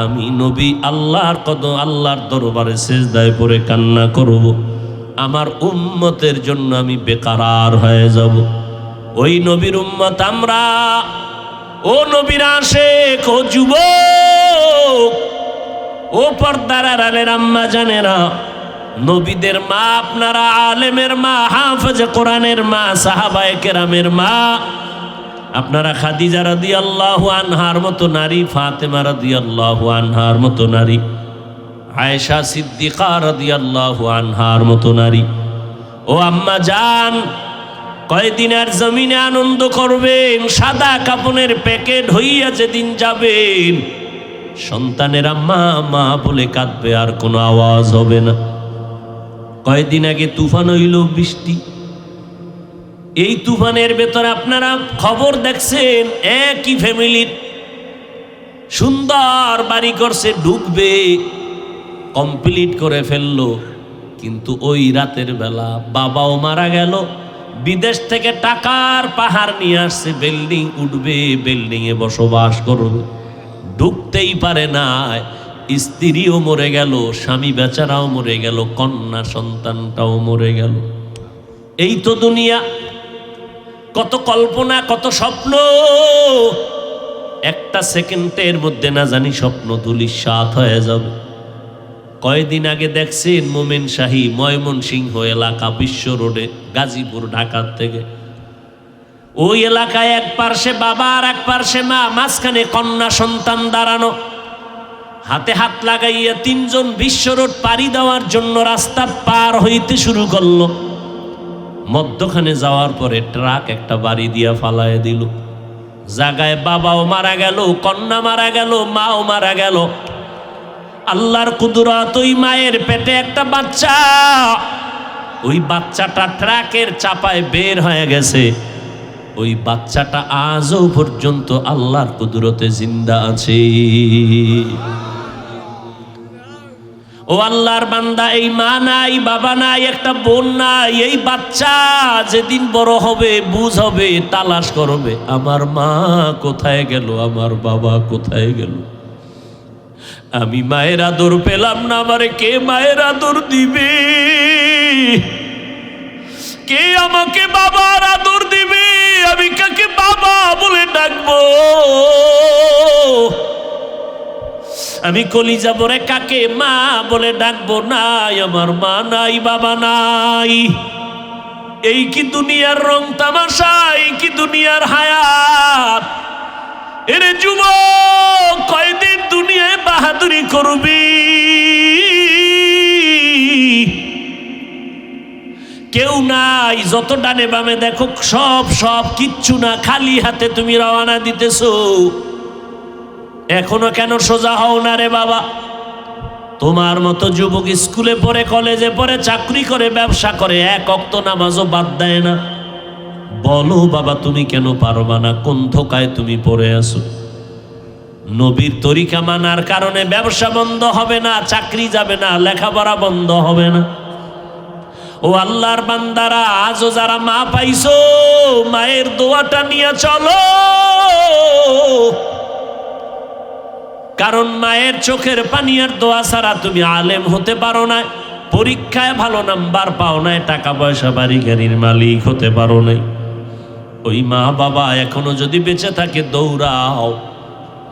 আমি নবী আল্লাহর কদম, আল্লাহর দরবারে সিজদায় পড়ে কান্না করব। আমার উম্মতের জন্য আমি বেকারার হয়ে যাব। ওই নবীর উম্মত আমরা। ও নবীর আশিক, ও যুবক, ও পর্দার আড়ালের আম্মা জানেরা, নবীদের মা আপনারা, আলেমের মা, হাফেজে কোরআনের মা, সাহাবায়ে কেরামের মা আপনারা, খাদিজা রাদিয়াল্লাহু আনহার মতো নারী, ফাতেমা রাদিয়াল্লাহু আনহার মতো নারী, আয়েশা সিদ্দিকা রাদিয়াল্লাহু আনহার মতো নারী। ও আম্মা জান, কয়দিনের জমিনে আনন্দ করবেন, সাদা কাপনের প্যাকেট হইয়া যেদিন যাবেন, সন্তানের আম্মা মা বলে কাঁদবে, আর কোনো আওয়াজ হবে না। কয়দিন আগে তুফান হইল, বৃষ্টি। এই তুফানের ভেতরে আপনারা খবর দেখছেন, একই ফ্যামিলির সুন্দর বাড়ি করছে, ঢুকবে, কমপ্লিট করে ফেললো, কিন্তু ওই রাতের বেলা বাবাও মারা গেল, বিদেশ থেকে টাকার পাহাড় নিয়ে আসছে, বিল্ডিং উঠবে, বিল্ডিংয়ে বসবাস করবে, ঢুকতেই পারে না। স্ত্রীও মরে গেল, স্বামী বেচারাও মরে গেল, কন্যা সন্তানটাও মরে গেল। এই তো দুনিয়া। কত কল্পনা, কত স্বপ্ন, একটা সেকেন্ডের মধ্যে না জানি স্বপ্ন ধূলিসাৎ হয়ে যাবে। কয়দিন আগে দেখছেন মোমেন শাহী, ময়মনসিংহ এলাকা, বিশ্ব রোডে, গাজীপুর, ঢাকার থেকে। ওই এলাকায় এক পার্শ্বে বাবা আর এক পার্শ্বে মা, মাঝখানে কন্যা সন্তান দাঁড়ানো, হাতে হাত লাগাইয়া তিনজন বিশ্ব রোড পাড়ি দেওয়ার জন্য রাস্তা পার হইতে শুরু করলো। মধ্যখানে যাওয়ার পরে ট্রাক একটা বাড়ি দিয়া ফালায় দিল। জাগায় বাবাও মারা গেল, কন্যা মারা গেল, মাও মারা গেল। আল্লাহর কুদরত, ওই মায়ের পেটে একটা বাচ্চা, ওই বাচ্চাটা ট্রাকের চাপায় বের হয়ে গেছে। ওই বাচ্চাটা আজও পর্যন্ত আল্লাহর কুদরতে জিন্দা আছে। ও আল্লাহর বান্দা, এই মা নাই, বাবা নাই, একটা বোন নাই, এই বাচ্চা যেদিন বড় হবে, বুঝ হবে, তালাশ করবে, আমার মা কোথায় গেল, আমার বাবা কোথায় গেল। আমি মায়ের আদর পেলাম না, আমারে কে মায়ের আদর দিবে? কে আমাকে বাবার আদর দিবে? আমি কাকে বাবা বলে ডাকবো? আমি কলিজা ভরে কাকে মা বলে ডাকবো? নাই, আমার মা নাই, বাবা নাই। এই কি দুনিয়ার রং তামাশা? এই কি দুনিয়ার হায়াত? এরে যুবক, কয়দিন দুনিয়ায় বাহাদুরি করবি? কেউ নাই, যত ডানে বামে দেখো সব সব কিচ্ছু না, খালি হাতে তুমি রওনা দিতেছো। এখনো কেন সোজা হও না রে বাবা? তোমার মতো যুবক স্কুলে পড়ে, কলেজে পড়ে, চাকরি করে, ব্যবসা করে, এক ওয়াক্ত নামাজও বাদ দেয় না। বলো বাবা, তুমি কেন পারবা না? কোন ধোকায় তুমি পড়ে আছো? নবীর তরিকা মানার কারণে ব্যবসা বন্ধ হবে না, চাকরি যাবে না, লেখাপড়া বন্ধ হবে না। ও আল্লাহর বান্দারা, আজও যারা মা পাইছো, মায়ের দোয়াটা নিয়ে চলো। কারণ মায়ের চোখের পানি আর দোয়া ছাড়া তুমি আলেম হতে পারো না, পরীক্ষায় ভালো নাম্বার পাও নাই, টাকা পয়সা বাড়ি গাড়ির মালিক হতে পারো নাই। ওই মা বাবা এখনো যদি বেঁচে থাকে, দৌড়াও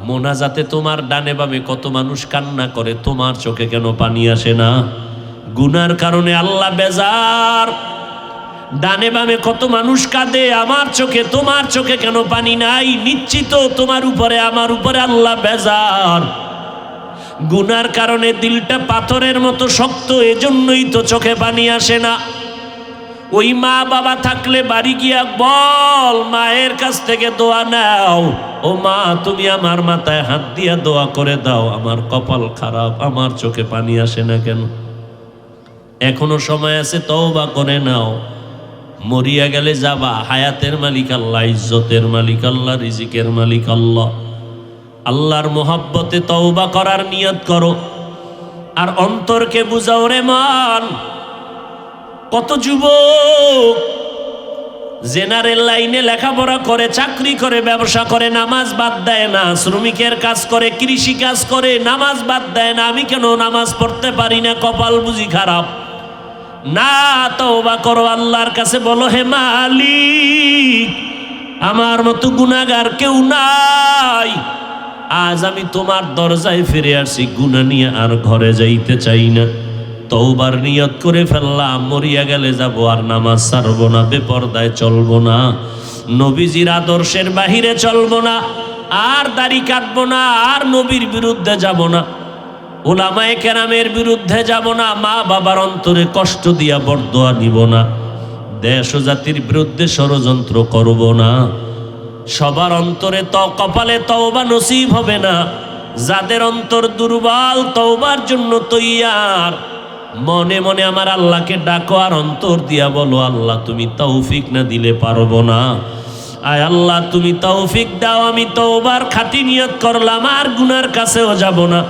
মোনাজাতে। তোমার ডানে বামে কত মানুষ কান্না করে, তোমার চোখে কেন পানি আসে না? গুনার কারণে আল্লাহ বেজার। ডানে বামে কত মানুষ কাঁদে, আমার চোখে, তোমার চোখে কেন পানি নাই? নিশ্চিত তোমার উপরে, আমার উপরে আল্লাহ বেজার। গুনার কারণে দিলটা পাথরের মতো শক্ত, এজন্যই তো চোখে পানি আসে না। ওই মা বাবা থাকলে বাড়ি গিয়া বল, মায়ের কাছ থেকে দোয়া নাও। ও মা, তুমি আমার মাথায় হাত দিয়া দোয়া করে দাও, আমার কপাল খারাপ, আমার চোখে পানি আসে না কেন? এখনো সময় আছে, তওবা করে নাও। মরিয়া গেলে যাবা, হায়াতের মালিক আল্লাহ, ইজ্জতের মালিক আল্লাহ, রিজিকের মালিক আল্লাহ। আল্লাহর মোহাব্বতে তওবা করার নিয়ত করো, আর অন্তরকে বুঝাও রে মান। কত যুবক জেনারেল লাইনে লেখাপড়া করে, চাকরি করে, ব্যবসা করে, নামাজ বাদ দেয় না, শ্রমিকের কাজ করে, কৃষি কাজ করে, নামাজ বাদ দেয় না। আমি কেন নামাজ পড়তে পারি না? কপাল বুঝি খারাপ? না, তওবা করো, আল্লাহর কাছে বলো, হে মালিক, আমার মতো গুনাহগার কেউ নাই। আজ আমি তোমার দরজায় ফিরে আসছি, গুনাহ নিয়ে আর ঘরে যাইতে চাই না। তওবার নিয়ত করে ফেললাম, মরিয়া গেলে যাব, আর নামাজ ছাড়বো না, বেপরদায় চলবো না, নবীজির আদর্শের বাহিরে চলবো না, আর দাড়ি কাটবো না, আর নবীর বিরুদ্ধে যাব না, উলামায়ে কেরামের বিরুদ্ধে যাব না, মা বাবার অন্তরে কষ্ট দিয়া বরদোয়া নিব না, দেশ ও জাতির বিরুদ্ধে ষড়যন্ত্র করব না। সবার অন্তরে কপালে তওবা নসিব হবে না। যাদের অন্তর দুর্বল, তওবার জন্য তৈয়ার, মনে মনে আমার আল্লাহকে ডাকো, আর অন্তর দিয়া বলো, আল্লাহ তুমি তৌফিক না দিলে পারবো না। আয় আল্লাহ, তুমি তৌফিক দাও, আমি তওবার খাঁটি নিয়ত করলাম, আর গুনার কাছেও যাব না।